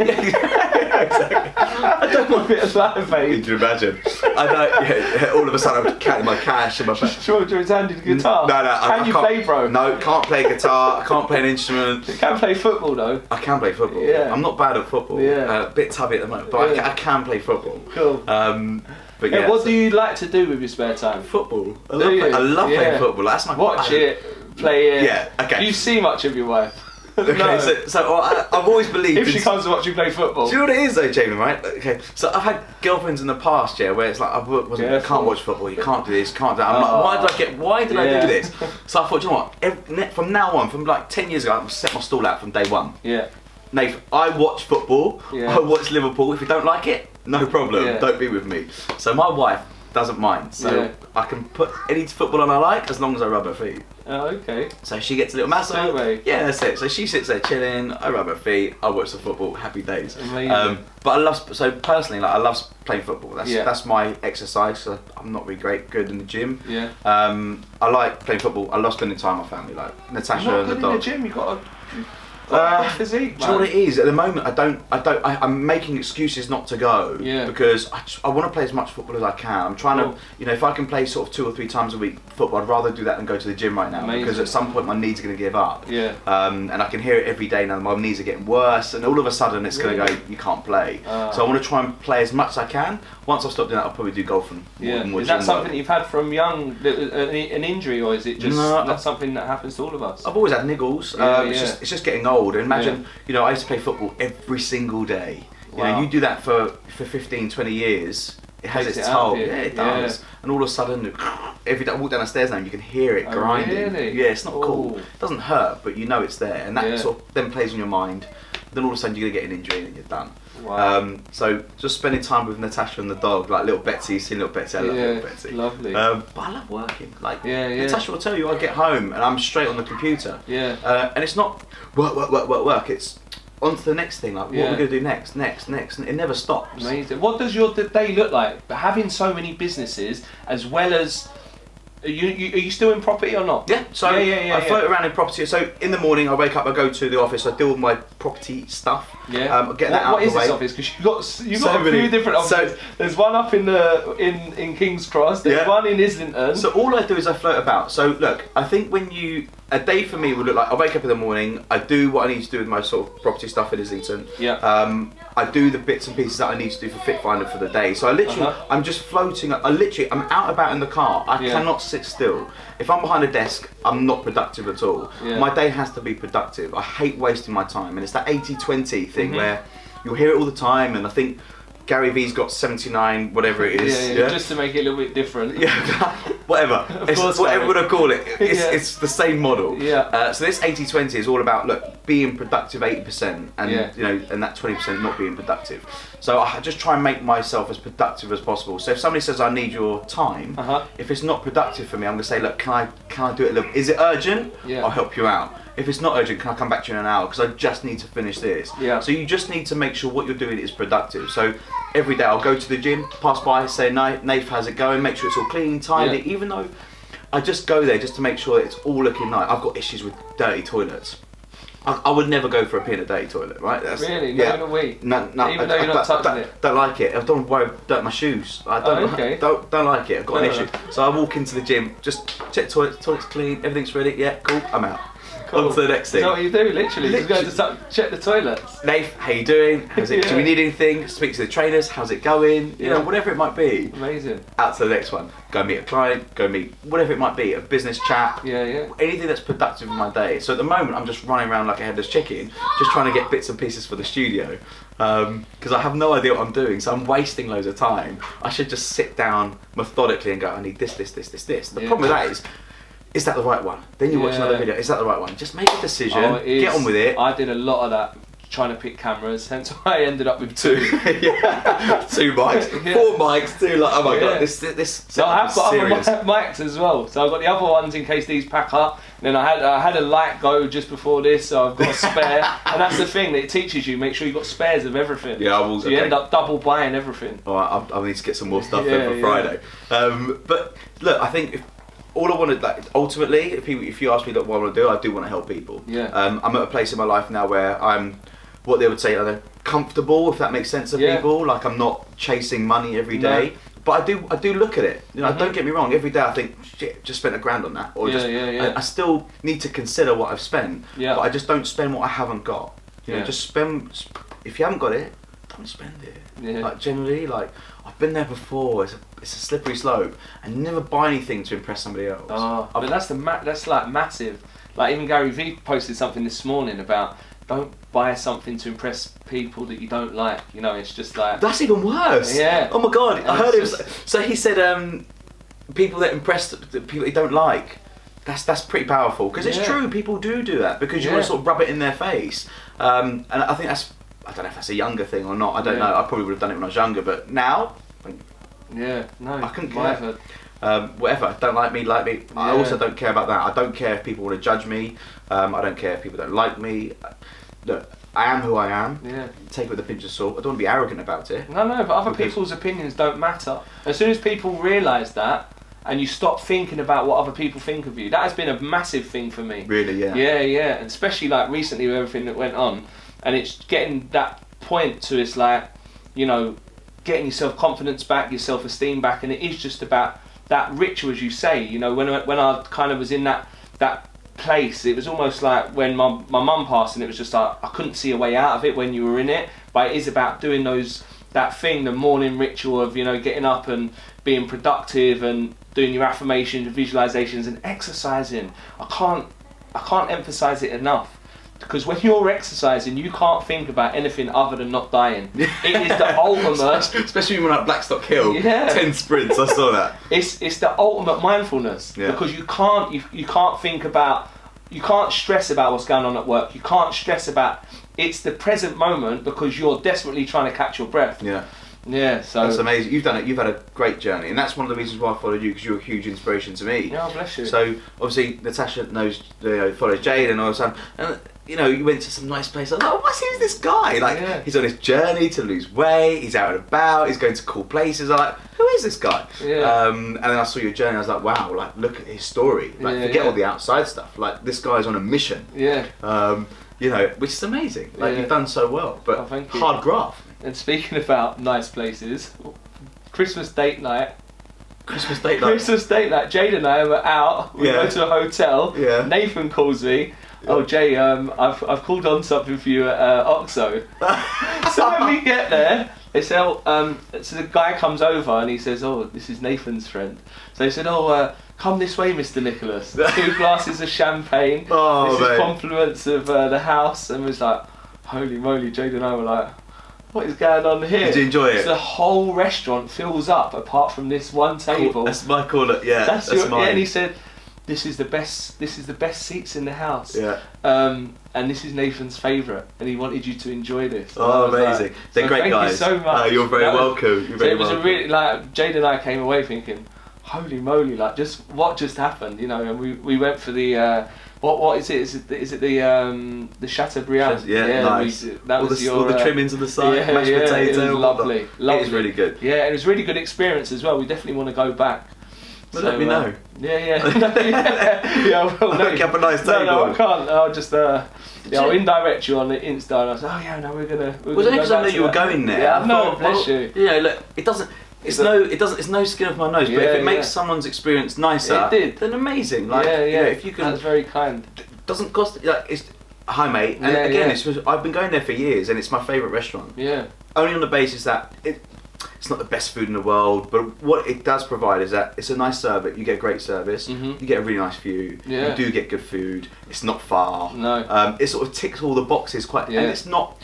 Exactly. I don't want a bit of that, mate. Could you imagine? I know. All of a sudden, I'm counting my cash and my. Sure, do you handed the guitar? No, Can you play, bro? No, can't play guitar. I can't play an instrument. You can play football, though. I can play football. Yeah. I'm not bad at football. Yeah. A bit tubby at the moment, but I can play football. Cool. But yeah. What do you like to do with your spare time? Football. I love playing football. That's my. Watch it, play it. Yeah. Okay. Do you see much of your wife? Okay, No. so I've always believed. If she comes to watch you play football. Do you know what it is though, Jamie? Right? Okay. So I've had girlfriends in the past, where it's like I can't watch football. You can't do this. Can't do that. I'm like, why did I do this? So I thought, you know what? From now on, from like 10 years ago, I'm set my stall out from day one. Yeah. Nathan, I watch football. Yeah. I watch Liverpool. If you don't like it, no problem. Yeah. Don't be with me. So my wife doesn't mind. So I can put any football on I like as long as I rub her feet. Oh, okay. So she gets a little massage. Yeah, that's it. So she sits there chilling. I rub her feet. I watch the football. Happy days. Amazing. But personally, I love playing football. That's my exercise. So I'm not really good in the gym. Yeah. I like playing football. I love spending time with my family, like Natasha You're not and the good dog. In the gym. You got a physique, man. Do you know what it is? At the moment, I'm making excuses not to go because I want to play as much football as I can. I'm trying to, if I can play sort of 2 or 3 times a week football, I'd rather do that than go to the gym right now. Because at some point my knees are going to give up. Yeah. And I can hear it every day now. My knees are getting worse, and all of a sudden it's going to go. You can't play. So I want to try and play as much as I can. Once I've stopped doing that, I'll probably do golf and more Is that gym something work. you've had from young, an injury, or is it just that's something that happens to all of us? I've always had niggles. It's just getting old. And imagine, I used to play football every single day. Wow. You do that for 15, 20 years, it has its toll. Yeah, it does. Yeah. And all of a sudden, every day I walk down the stairs now and you can hear it grinding. Really? Yeah, it's not cool. It doesn't hurt, but you know it's there. And that sort of then plays on your mind. Then all of a sudden you're going to get an injury and you're done. Wow. So just spending time with Natasha and the dog, like little Betsy, seeing little Betsy, I love little Betsy. Lovely. But I love working. Like Natasha will tell you, I get home and I'm straight on the computer. Yeah. And it's not work. It's on to the next thing. Like what are we going to do next, and it never stops. Amazing. What does your day look like? But having so many businesses, as well as are you still in property or not? Yeah, so I float around in property. So in the morning I wake up, I go to the office, I deal with my property stuff. Yeah. Get that out what of is the way. this office? Because you've got a few different offices. There's one up in King's Cross. There's one in Islington. So all I do is I float about. So look, I think a day for me would look like I wake up in the morning, I do what I need to do with my sort of property stuff in Islington. Yeah. I do the bits and pieces that I need to do for Fit Finder for the day. So I literally, I'm just floating. I'm out about in the car. I cannot sit still. If I'm behind a desk, I'm not productive at all. Yeah. My day has to be productive. I hate wasting my time, and it's that 80-20 thing where you'll hear it all the time. And I think Gary V's got 79, whatever it is. Yeah, just to make it a little bit different. Yeah, whatever. Whatever we're gonna call it. It's the same model. Yeah. So this 80-20 is all about being productive 80% and and that 20% not being productive. So I just try and make myself as productive as possible. So if somebody says I need your time, if it's not productive for me, I'm gonna say, look, can I do it a little? Is it urgent? Yeah. I'll help you out. If it's not urgent, can I come back to you in an hour? Because I just need to finish this. Yeah. So you just need to make sure what you're doing is productive. So every day I'll go to the gym, pass by, say, Nath, how's it going? Make sure it's all clean, tidy. Yeah. Even though I just go there just to make sure that it's all looking nice. I've got issues with dirty toilets. I would never go for a pee in a dirty toilet, right? Really? Not in a week? No. Even though you're not touching it? Don't like it. I don't worry about my shoes. I don't like it. I've got an issue. So I walk into the gym, just check toilets clean, everything's ready. Yeah, cool. I'm out. Cool. On to the next thing. Is that what you do? Literally, just go to check the toilets. Nath, how you doing? Do we need anything? Speak to the trainers. How's it going? You know, whatever it might be. Amazing. Out to the next one. Go meet a client. Go meet whatever it might be. A business chat. Yeah. Anything that's productive in my day. So at the moment, I'm just running around like a headless chicken, just trying to get bits and pieces for the studio, because I have no idea what I'm doing. So I'm wasting loads of time. I should just sit down methodically and go, I need this. The problem with that is that the right one? Then you watch another video, is that the right one? Just make a decision, get on with it. I did a lot of that, trying to pick cameras, hence why I ended up with 2. 2 mics, 4 mics, 2, like, oh my god, this So I have got serious. Other mics as well, so I've got the other ones in case these pack up, and then I had a light go just before this, so I've got a spare, and that's the thing that it teaches you, make sure you've got spares of everything. Yeah, I will. So you end up double buying everything. Alright, I'll need to get some more stuff in for Friday. But look, I think all I wanted, like, ultimately, if you ask me what I want to do, I do want to help people. Yeah. I'm at a place in my life now where I'm, what they would say, comfortable, if that makes sense to people. Like, I'm not chasing money every day, but I do look at it. You know, don't get me wrong. Every day I think, shit, just spent $1,000 on that, or I still need to consider what I've spent. Yeah. But I just don't spend what I haven't got. You know, just spend. If you haven't got it, don't spend it. Yeah. Like, generally, like, I've been there before. It's a slippery slope, and never buy anything to impress somebody else. But that's like massive. Like, even Gary Vee posted something this morning about don't buy something to impress people that you don't like. You know, it's just like, that's even worse. Yeah. Oh my god, I heard him. So he said, people that impress the people you don't like. That's pretty powerful, because it's true. People do that because you want to sort of rub it in their face. And I think that's, I don't know if that's a younger thing or not. I don't know. I probably would have done it when I was younger, but now. I couldn't care. Whatever, don't like me. I also don't care about that. I don't care if people want to judge me. I don't care if people don't like me. Look, I am who I am. Yeah. Take it with a pinch of salt. I don't want to be arrogant about it. No, but other people's opinions don't matter. As soon as people realise that, and you stop thinking about what other people think of you, that has been a massive thing for me. Really, yeah. Yeah, and especially like recently with everything that went on, and it's getting that point to, it's like, you know, getting your self-confidence back, your self-esteem back, and it is just about that ritual, as you say. You know, when I kind of was in that place, it was almost like when my mum passed, and it was just like I couldn't see a way out of it when you were in it. But it is about doing that thing, the morning ritual of, you know, getting up and being productive and doing your affirmations and visualizations and exercising. I can't emphasize it enough. Because when you're exercising, you can't think about anything other than not dying. It is the ultimate... Especially when we're at Blackstock Hill, 10 sprints, I saw that. It's the ultimate mindfulness, because you can't think about... You can't stress about what's going on at work. You can't stress about... It's the present moment, because you're desperately trying to catch your breath. Yeah, so... That's amazing. You've done it. You've had a great journey, and that's one of the reasons why I followed you, because you're a huge inspiration to me. Yeah, bless you. So, obviously, Natasha follows Jade and all that, and you know, you went to some nice place. I was like, who's this guy? Like, he's on his journey to lose weight, he's out and about, he's going to cool places. I'm like, who is this guy? And then I saw your journey, I was like, wow, like, look at his story. Like, forget all the outside stuff. Like, this guy's on a mission. You know, which is amazing. Like, you've done so well, but hard graft. And speaking about nice places, Christmas date night. Christmas date night. Jade and I were out. We go to a hotel. Nathan calls me. Oh, Jay, I've called on something for you at Oxo. So when we get there, they say, so the guy comes over and he says, oh, this is Nathan's friend. So they said, come this way, Mr. Nicholas. 2 glasses of champagne. This is compliments of the house. And it was like, holy moly, Jade and I were like, what is going on here? Did you enjoy it? So the whole restaurant fills up apart from this one table. Cool. That's my call. That's mine. Yeah, and he said, this is the best seats in the house. And this is Nathan's favourite, and he wanted you to enjoy this. Oh, amazing! Like, they're great guys. Thank you so much. You're very welcome. You're very welcome. It was a really, like, Jade and I came away thinking, holy moly, like, what just happened, you know? And we went for the what is it? Is it the Chateaubriand? Nice. That was all the trimmings on the side, mashed potato. It was lovely. It was really good. Yeah, it was a really good experience as well. We definitely want to go back. Well, let me know. Yeah, well, I'll have a nice table. No, I can't. I'll just I'll indirect you on the Insta, and I was we're gonna. Was it because I knew you were going there? Yeah, no, bless you. You know, look, it doesn't. It's no skin off my nose, but if it makes someone's experience nicer, then amazing. Like, you know, if you can, that's very kind. doesn't cost like it's. Hi mate, and again, I've been going there for years, and it's my favourite restaurant. Yeah. Only on the basis that it's not the best food in the world, but what it does provide is that it's a nice service. You get great service. You get a really nice view. Yeah. You do get good food. It's not far. No. It sort of ticks all the boxes quite, and it's not.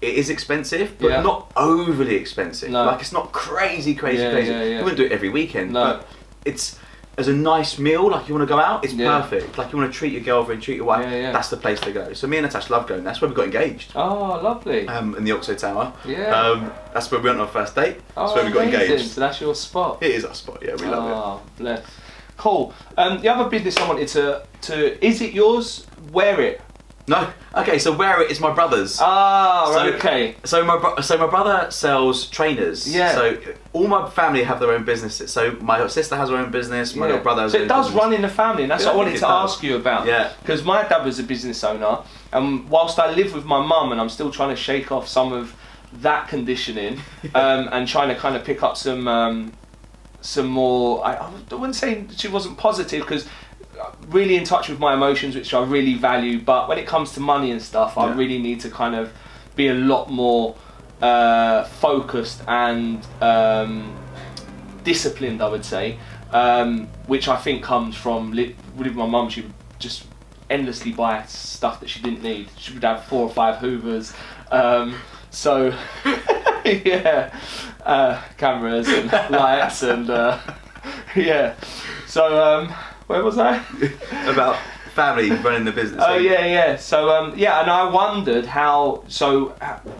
It is expensive, but not overly expensive. No. Like it's not crazy. Yeah. You wouldn't do it every weekend, No. but it's. As a nice meal, like you want to go out, it's perfect. Like you want to treat your girlfriend, treat your wife, that's the place to go. So me and Natasha love going. That's where we got engaged. Oh, lovely. In the Oxo Tower. Yeah. That's where we went on our first date. Oh, that's where we got engaged. So that's your spot. It is our spot. Yeah, we love it. Oh, bless. Cool. The other business I wanted to is it yours? Wear it. No. Okay, so Wear It is my brother's. Ah, right, okay. So my brother sells trainers. Yeah. So all my family have their own businesses. So my sister has her own business. My little brother has so his it own does business. run in the family, and that's what I wanted to ask you about. Yeah. Because my dad was a business owner, and whilst I live with my mum, and I'm still trying to shake off some of that conditioning, and trying to kind of pick up some more. I wouldn't say she wasn't positive because. Really in touch with my emotions, which I really value, but when it comes to money and stuff, I really need to kind of be a lot more focused and disciplined, I would say, which I think comes from with my mum. She would just endlessly buy stuff that she didn't need. She would have 4 or 5 Hoovers, so cameras and lights and so where was I? About family running the business. Oh yeah. So and I wondered how. So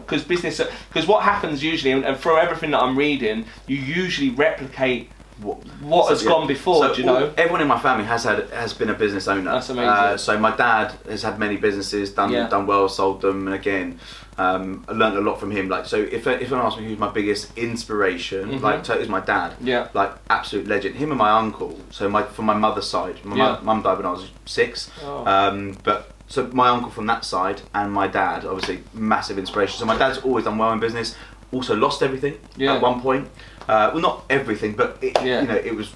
because what happens usually, and from everything that I'm reading, you usually replicate what has gone before. So do you know? Everyone in my family has been a business owner. That's amazing. So my dad has had many businesses, done well, sold them, and again, I learned a lot from him. Like, so if anyone asks me who's my biggest inspiration, like totally is my dad. Yeah. Like absolute legend. Him and my uncle. So from my mother's side, my mum died when I was 6. Oh. But so my uncle from that side and my dad, obviously massive inspiration. So my dad's always done well in business. Also lost everything at one point. Well, not everything, but it was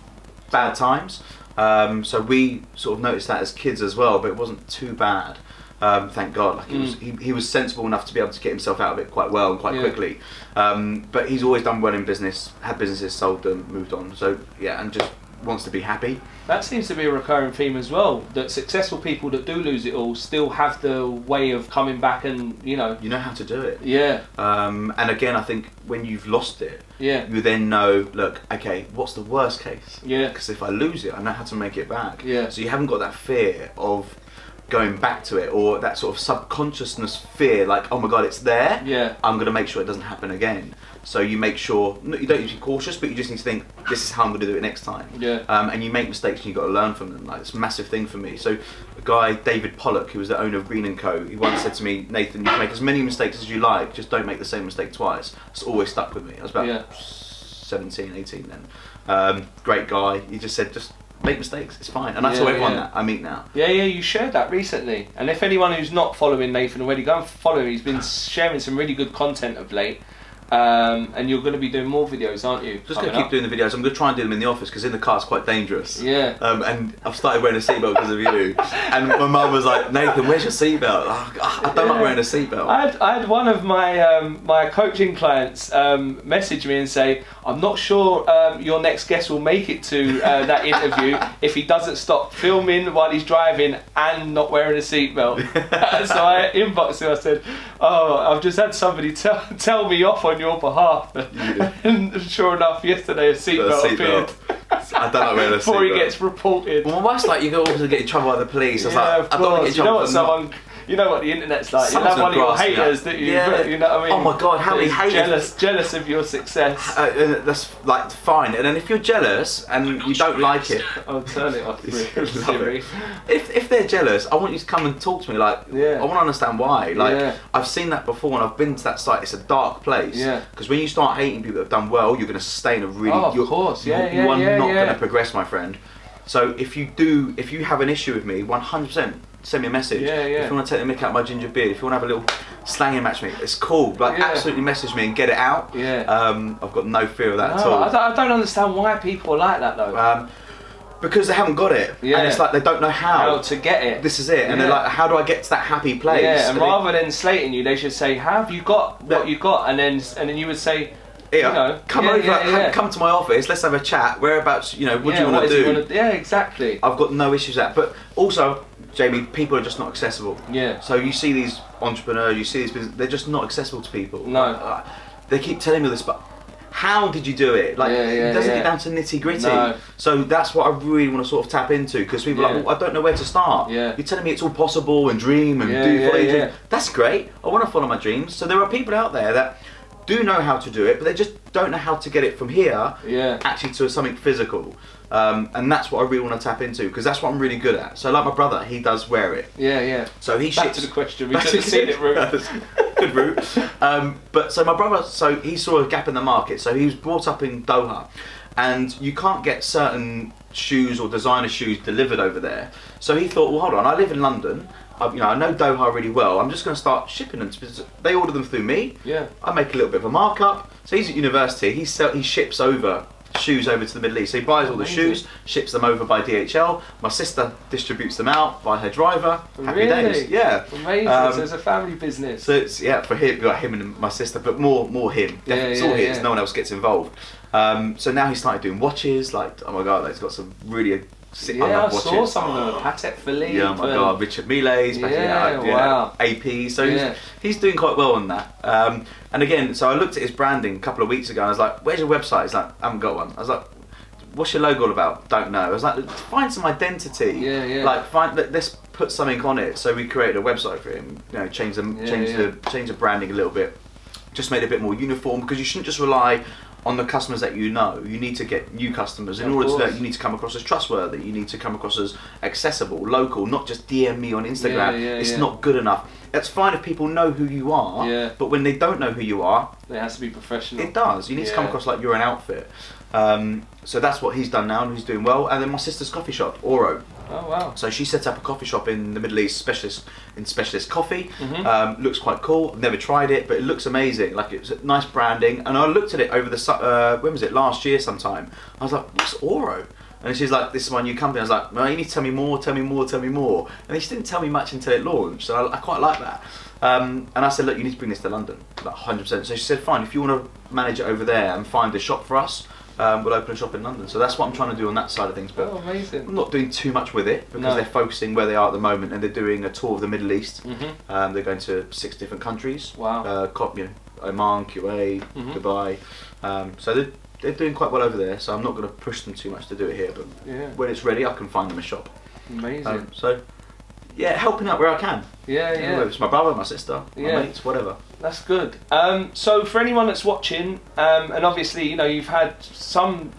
bad times. So we sort of noticed that as kids as well, but it wasn't too bad. Thank God. Like he was sensible enough to be able to get himself out of it quite well and quite quickly. But he's always done well in business, had businesses, sold them, moved on. So and just wants to be happy. That seems to be a recurring theme as well. That successful people that do lose it all still have the way of coming back, and you know how to do it. Yeah. And again, I think when you've lost it, you then know, look, okay, what's the worst case? Yeah. Because if I lose it, I know how to make it back. Yeah. So you haven't got that fear of going back to it, or that sort of subconsciousness fear, like, oh my God, it's there. Yeah. I'm going to make sure it doesn't happen again. So you make sure, you don't need to be cautious, but you just need to think, this is how I'm going to do it next time. Yeah. And you make mistakes and you've got to learn from them. Like, it's a massive thing for me. So a guy, David Pollock, who was the owner of Green & Co., he once said to me, Nathan, you can make as many mistakes as you like, just don't make the same mistake twice. It's always stuck with me. I was about 17, 18 then. Great guy. He just said, just make mistakes, it's fine. And I tell everyone that I meet now. Yeah, you shared that recently. And if anyone who's not following Nathan already, go and follow him. He's been sharing some really good content of late. And you're going to be doing more videos, aren't you? Just going to keep doing the videos. I'm going to try and do them in the office because in the car it's quite dangerous. Yeah. And I've started wearing a seatbelt because of you. And my mum was like, Nathan, where's your seatbelt? I don't like wearing a seatbelt. I had one of my my coaching clients message me and say, I'm not sure your next guest will make it to that interview if he doesn't stop filming while he's driving and not wearing a seatbelt. So I inboxed him. I said, oh, I've just had somebody tell me off on your behalf. And sure enough, yesterday a seatbelt appeared. I don't like wearing a seatbelt. Before he gets reported. Well, my wife's like, you go to get in trouble by the police. I was like, of course. You know what someone... You know what the internet's like. You have one of your haters that you know what I mean? Oh my God, how many haters? Jealous of your success. That's like fine. And then if you're jealous and you don't like it, I'll turn it off. Siri. If they're jealous, I want you to come and talk to me. Like, I want to understand why. Like, I've seen that before, and I've been to that site. It's a dark place. Yeah. Because when you start hating people that have done well, you're going to stay in a really. Oh, of course. You are not going to progress, my friend. So if you have an issue with me, 100%. Send me a message. If you want to take the mick out my ginger beard, if you want to have a little slanging match with me, it's cool. Like, absolutely message me and get it out. I've got no fear of that at all. I don't understand why people are like that though. because they haven't got it, and it's like they don't know how to get it. This is it, and they're like, how do I get to that happy place? Yeah, and rather than slating you, they should say, how have you got what you got? And then you would say, come over, come to my office, let's have a chat. Whereabouts, what do you want to do? Yeah, exactly. I've got no issues with that, but also, Jamie, people are just not accessible. Yeah. So you see these entrepreneurs, you see these business, they're just not accessible to people. No. They keep telling me this, but how did you do it? Like, it doesn't get down to nitty gritty. No. So that's what I really want to sort of tap into, because people are like, well, I don't know where to start. Yeah. You're telling me it's all possible and dream and follow your dream. That's great. I want to follow my dreams. So there are people out there that do know how to do it, but they just don't know how to get it from here actually to something physical. And that's what I really want to tap into, because that's what I'm really good at. So like my brother, he does wear it. Yeah. So he Back to the question, we should have seen it, Root. Good route. But so my brother, so he saw a gap in the market. So he was brought up in Doha, and you can't get certain shoes or designer shoes delivered over there. So he thought, well, hold on, I live in London. I know Doha really well. I'm just going to start shipping them. They order them through me. Yeah. I make a little bit of a markup. So he's at university. He ships over shoes over to the Middle East. So he buys all the shoes, ships them over by DHL. My sister distributes them out by her driver. Happy days. Yeah. Amazing. So it's a family business. So it's for him, we got him and my sister, but more him. Definitely, it's all his. No one else gets involved. So now he started doing watches. Like, oh my god, he's got some really sick. I saw some of them. Patek Philippe. Yeah, oh my god, Richard Mile's. Wow. AP. So he's doing quite well on that. And again, so I looked at his branding a couple of weeks ago, and I was like, "Where's your website?" He's like, "I haven't got one." I was like, "What's your logo all about?" Don't know. I was like, "Find some identity." Like, let's put something on it. So we created a website for him. Change the branding a little bit, just made it a bit more uniform, because you shouldn't just rely on the customers that you know. You need to get new customers. In order to do that, you need to come across as trustworthy. You need to come across as accessible, local, not just DM me on Instagram. It's not good enough. It's fine if people know who you are, but when they don't know who you are, it has to be professional. It does. You need to come across like you're an outfit. So that's what he's done now, and he's doing well. And then my sister's coffee shop, Oro. Oh wow! So she set up a coffee shop in the Middle East, specialist coffee. Looks quite cool. I've never tried it, but it looks amazing. Like, it's nice branding. And I looked at it over the when was it? Last year sometime. I was like, what's Oro? And she's like, this is my new company. I was like, well, you need to tell me more, tell me more, tell me more. And she didn't tell me much until it launched. So I quite like that. And I said, look, you need to bring this to London, like 100%. So she said, fine, if you want to manage it over there and find a shop for us, we'll open a shop in London. So that's what I'm trying to do on that side of things. But amazing. I'm not doing too much with it, because they're focusing where they are at the moment, and they're doing a tour of the Middle East. They're going to 6 different countries. Wow. Oman, Kuwait, Dubai. So they're doing quite well over there. So I'm not going to push them too much to do it here. But when it's ready, I can find them a shop. Amazing. So helping out where I can. Whether it's my brother, my sister, my mates, whatever. That's good. So for anyone that's watching, and obviously you've had some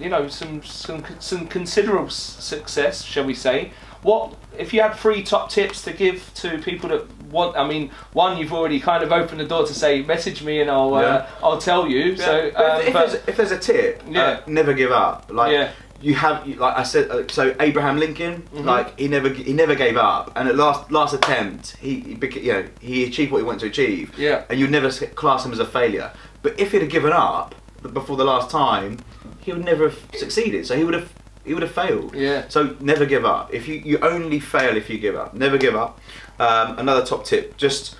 considerable success, shall we say? What if you had 3 top tips to give to people that want? I mean, one, you've already kind of opened the door to say, message me and I'll tell you. Yeah. So if there's a tip, never give up. You have, like I said, so Abraham Lincoln, like he never gave up, and at last attempt, he achieved what he wanted to achieve. Yeah. And you'd never class him as a failure. But if he'd have given up before the last time, he would never have succeeded. So he would have failed. Yeah. So never give up. If you only fail if you give up. Never give up. Another top tip: just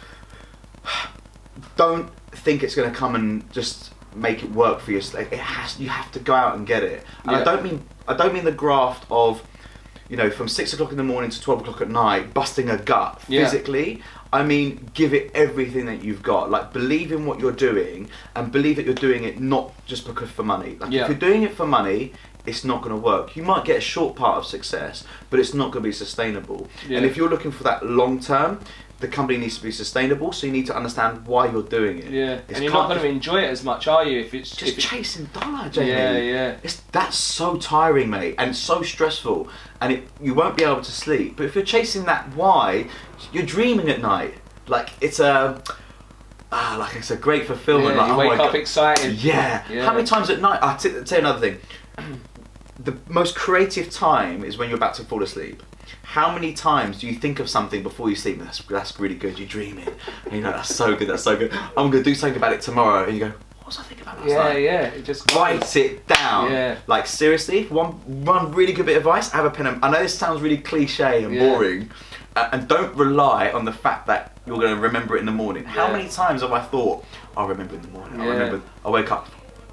don't think it's going to come and just make it work for you. You have to go out and get it. And I don't mean the graft of, from 6 o'clock in the morning to 12 o'clock at night, busting a gut physically. I mean, give it everything that you've got. Like, believe in what you're doing, and believe that you're doing it not just because for money. Like, if you're doing it for money, it's not going to work. You might get a short part of success, but it's not going to be sustainable. And if you're looking for that long term, the company needs to be sustainable, so you need to understand why you're doing it. And you're not going to enjoy it as much, are you? If it's just chasing dollar, Jamie. That's so tiring, mate, and so stressful, and you won't be able to sleep. But if you're chasing that why, you're dreaming at night. Like, it's a great fulfillment. You wake up excited. How many times at night? I'll tell you another thing. The most creative time is when you're about to fall asleep. How many times do you think of something before you sleep? That's really good. You're dreaming. And that's so good. That's so good. I'm going to do something about it tomorrow. And you go, what was I thinking about last night? It just write it down. down. Yeah. Like seriously, one really good bit of advice: have a pen. I know this sounds really cliche and boring, and don't rely on the fact that you're going to remember it in the morning. How many times have I thought, I'll remember in the morning. I wake up.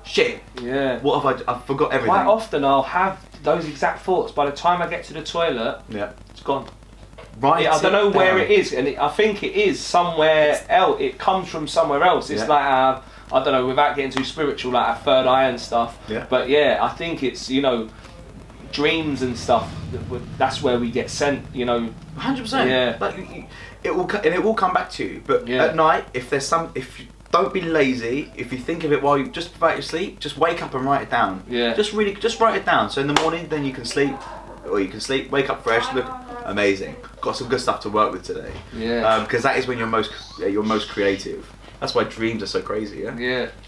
Shit. Yeah. What have I forgot everything. Quite often I'll have those exact thoughts. By the time I get to the toilet, it's gone. Right. I don't know where it is, and I think it is somewhere else. It comes from somewhere else. It's like I don't know, without getting too spiritual, like our third eye and stuff. Yeah. But yeah, I think it's, you know, dreams and stuff. That's where we get sent. You know. 100%. Yeah. Like it will come back to you. But at night, don't be lazy. If you think of it while you just about your sleep, just wake up and write it down. Yeah. Just write it down. So in the morning, then you can sleep, wake up fresh, look amazing. Got some good stuff to work with today. Yeah. Because that is when you're most creative. That's why dreams are so crazy. Yeah.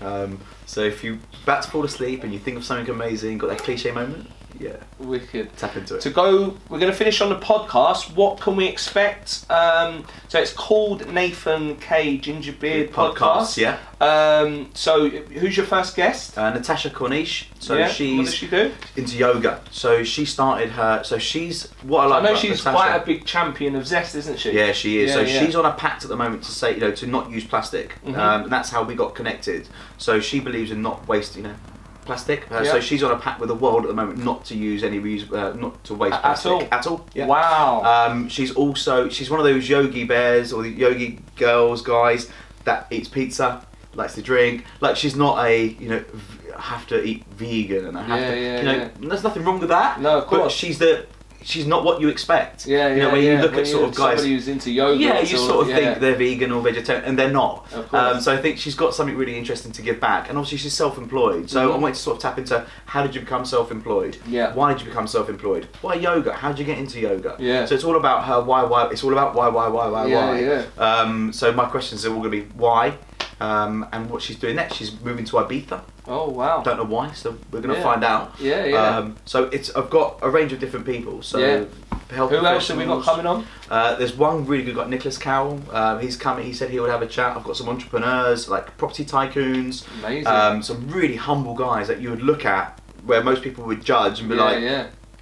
Yeah. So if you're about to fall asleep and you think of something amazing, got that cliche moment. Yeah. Wicked. Tap into it. We're going to finish on the podcast. What can we expect? So it's called Nathan K Gingerbeard Podcast. Yeah. So who's your first guest? Natasha Cornish. So what she's does she do? into yoga. So she started her. So she's what I like. I know about she's Natasha, quite a big champion of Zest, isn't she? Yeah, she is. Yeah, She's on a pact at the moment to say, to not use plastic, and that's how we got connected. So she believes in not wasting, plastic. So she's on a pact with the world at the moment not to use any not to waste plastic at all. Yeah. Wow. She's one of those yogi bears or the yogi girls, guys that eats pizza, likes to drink. Like she's not a have to eat vegan and I have to. There's nothing wrong with that. No, of course. But she's not what you expect. When you look at sort of guys, somebody who's into yoga. you sort of think they're vegan or vegetarian, and they're not. Of course. So I think she's got something really interesting to give back, and obviously she's self-employed. So I wanted to sort of tap into how did you become self-employed? Yeah. Why did you become self-employed? Why yoga? How did you get into yoga? Yeah. So it's all about her why. It's all about why. Yeah. So my questions are all going to be why. And what she's doing next. She's moving to Ibiza. Oh wow! Don't know why, so we're going to find out. Yeah. So I've got a range of different people. So health who else have we got coming on? There's one really good guy, Nicholas Cowell. He's coming. He said he would have a chat. I've got some entrepreneurs, like property tycoons. Amazing. Some really humble guys that you would look at, where most people would judge and be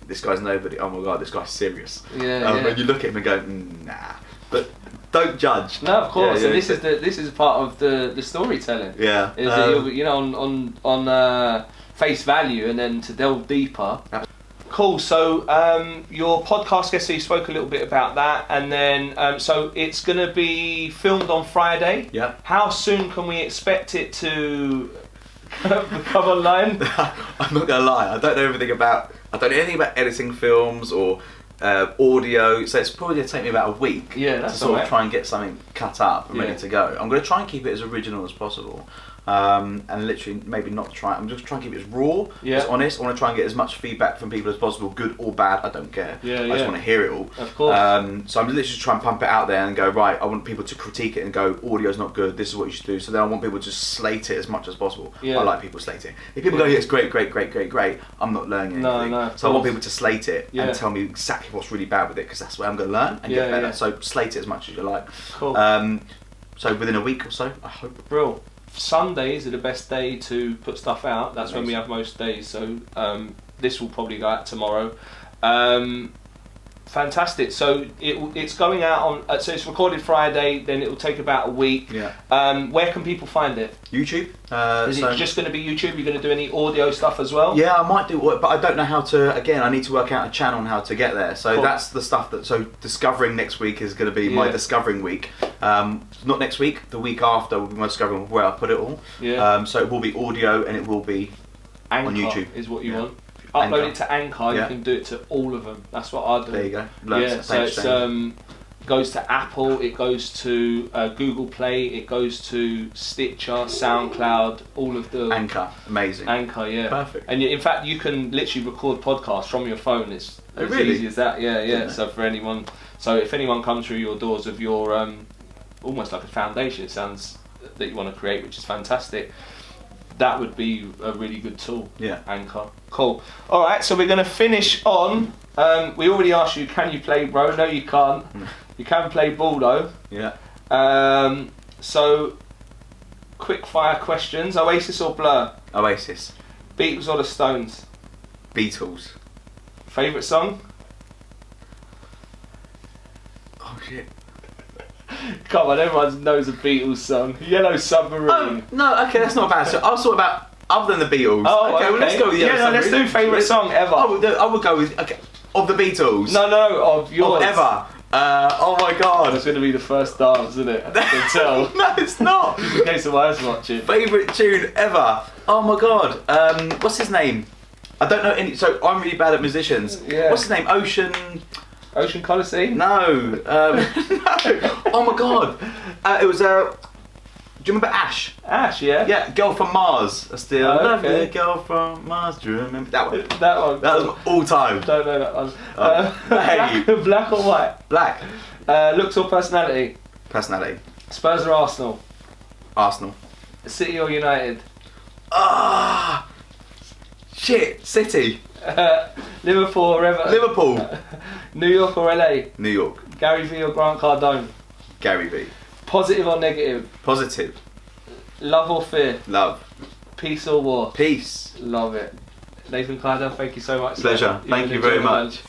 this guy's nobody. Oh my god, this guy's serious. When you look at him and go, nah. But don't judge. No, of course. And this is part of the storytelling. Yeah. Is that on face value, and then to delve deeper. Cool. So your podcast guest, so you spoke a little bit about that, and then so it's going to be filmed on Friday. Yeah. How soon can we expect it to come online? I'm not gonna lie. I don't know anything about editing films or audio, so it's probably going to take me about a week to sort of try and get something cut up and ready to go. I'm going to try and keep it as original as possible, and literally maybe not try. I'm just trying to keep it as raw, as honest. I want to try and get as much feedback from people as possible, good or bad. I don't care. I just want to hear it all. Of course. So I'm literally just trying to pump it out there and go, right, I want people to critique it and go, audio's not good, this is what you should do. So then I want people to slate it as much as possible. I like people slating. If people go, it's great, I'm not learning anything. No, so I want people to slate it and tell me exactly what's really bad with it, because that's where I'm going to learn and get better. So slate it as much as you like. Cool. So within a week or so, I hope. Bro, Sundays are the best day to put stuff out. That's when we have most days. So this will probably go out tomorrow. Fantastic. So it's going out on. So it's recorded Friday. Then it will take about a week. Yeah. Where can people find it? YouTube. Is it just going to be YouTube? You're going to do any audio stuff as well? Yeah, I might do, but I don't know how to. Again, I need to work out a channel on how to get there. So that's the stuff that. So discovering next week is going to be my discovering week. Not next week. The week after will be my discovering where I put it all. Yeah. So it will be audio and it will be Anchor on YouTube. Is what you want. Upload Anchor. it to Anchor. You can do it to all of them. That's what I do. There you go. So it's goes to Apple, it goes to Google Play, it goes to Stitcher, SoundCloud, all of the Anchor. Amazing. Anchor, yeah. Perfect. And in fact, you can literally record podcasts from your phone. It's as really? easy as that. Yeah. So for anyone, if anyone comes through your doors of your almost like a foundation, it sounds that you want to create, which is fantastic. That would be a really good tool. Yeah. Anchor. Cool. All right, so we're going to finish on. We already asked you, can you play, bro? No, you can't. You can play ball though. Yeah. So, quick fire questions. Oasis or Blur? Oasis. Beatles or the Stones? Beatles. Favourite song? Oh shit. Come on, everyone knows a Beatles song. Yellow Submarine. Oh no, okay, that's not bad. So I was talking about other than the Beatles. Oh, okay. Well, let's go with yeah, no, let's do favourite song ever. I would go with of the Beatles. No, of yours. Of ever. Oh my god. That's going to be the first dance, isn't it? I can tell. No, it's not. In case of eyes watching. Favourite tune ever. Oh my god. What's his name? I don't know any. So I'm really bad at musicians. Yeah. What's his name? Ocean Coliseum? No. No. Oh my god. It was. Do you remember Ash? Ash, yeah. Yeah, Girl from Mars. I still love okay. you, Girl from Mars. Do you remember that one? That one. That was all time. Don't know that one. Hey. Black or white? Black. Looks or personality? Personality. Spurs or Arsenal? Arsenal. City or United? Ah. Shit. City. Liverpool or Everton? Liverpool. New York or LA? New York. Gary V or Grant Cardone? Gary V. Positive or negative? Positive. Love or fear? Love. Peace or war? Peace. Love it. Nathan Khider, thank you so much. Pleasure. Thank you very much.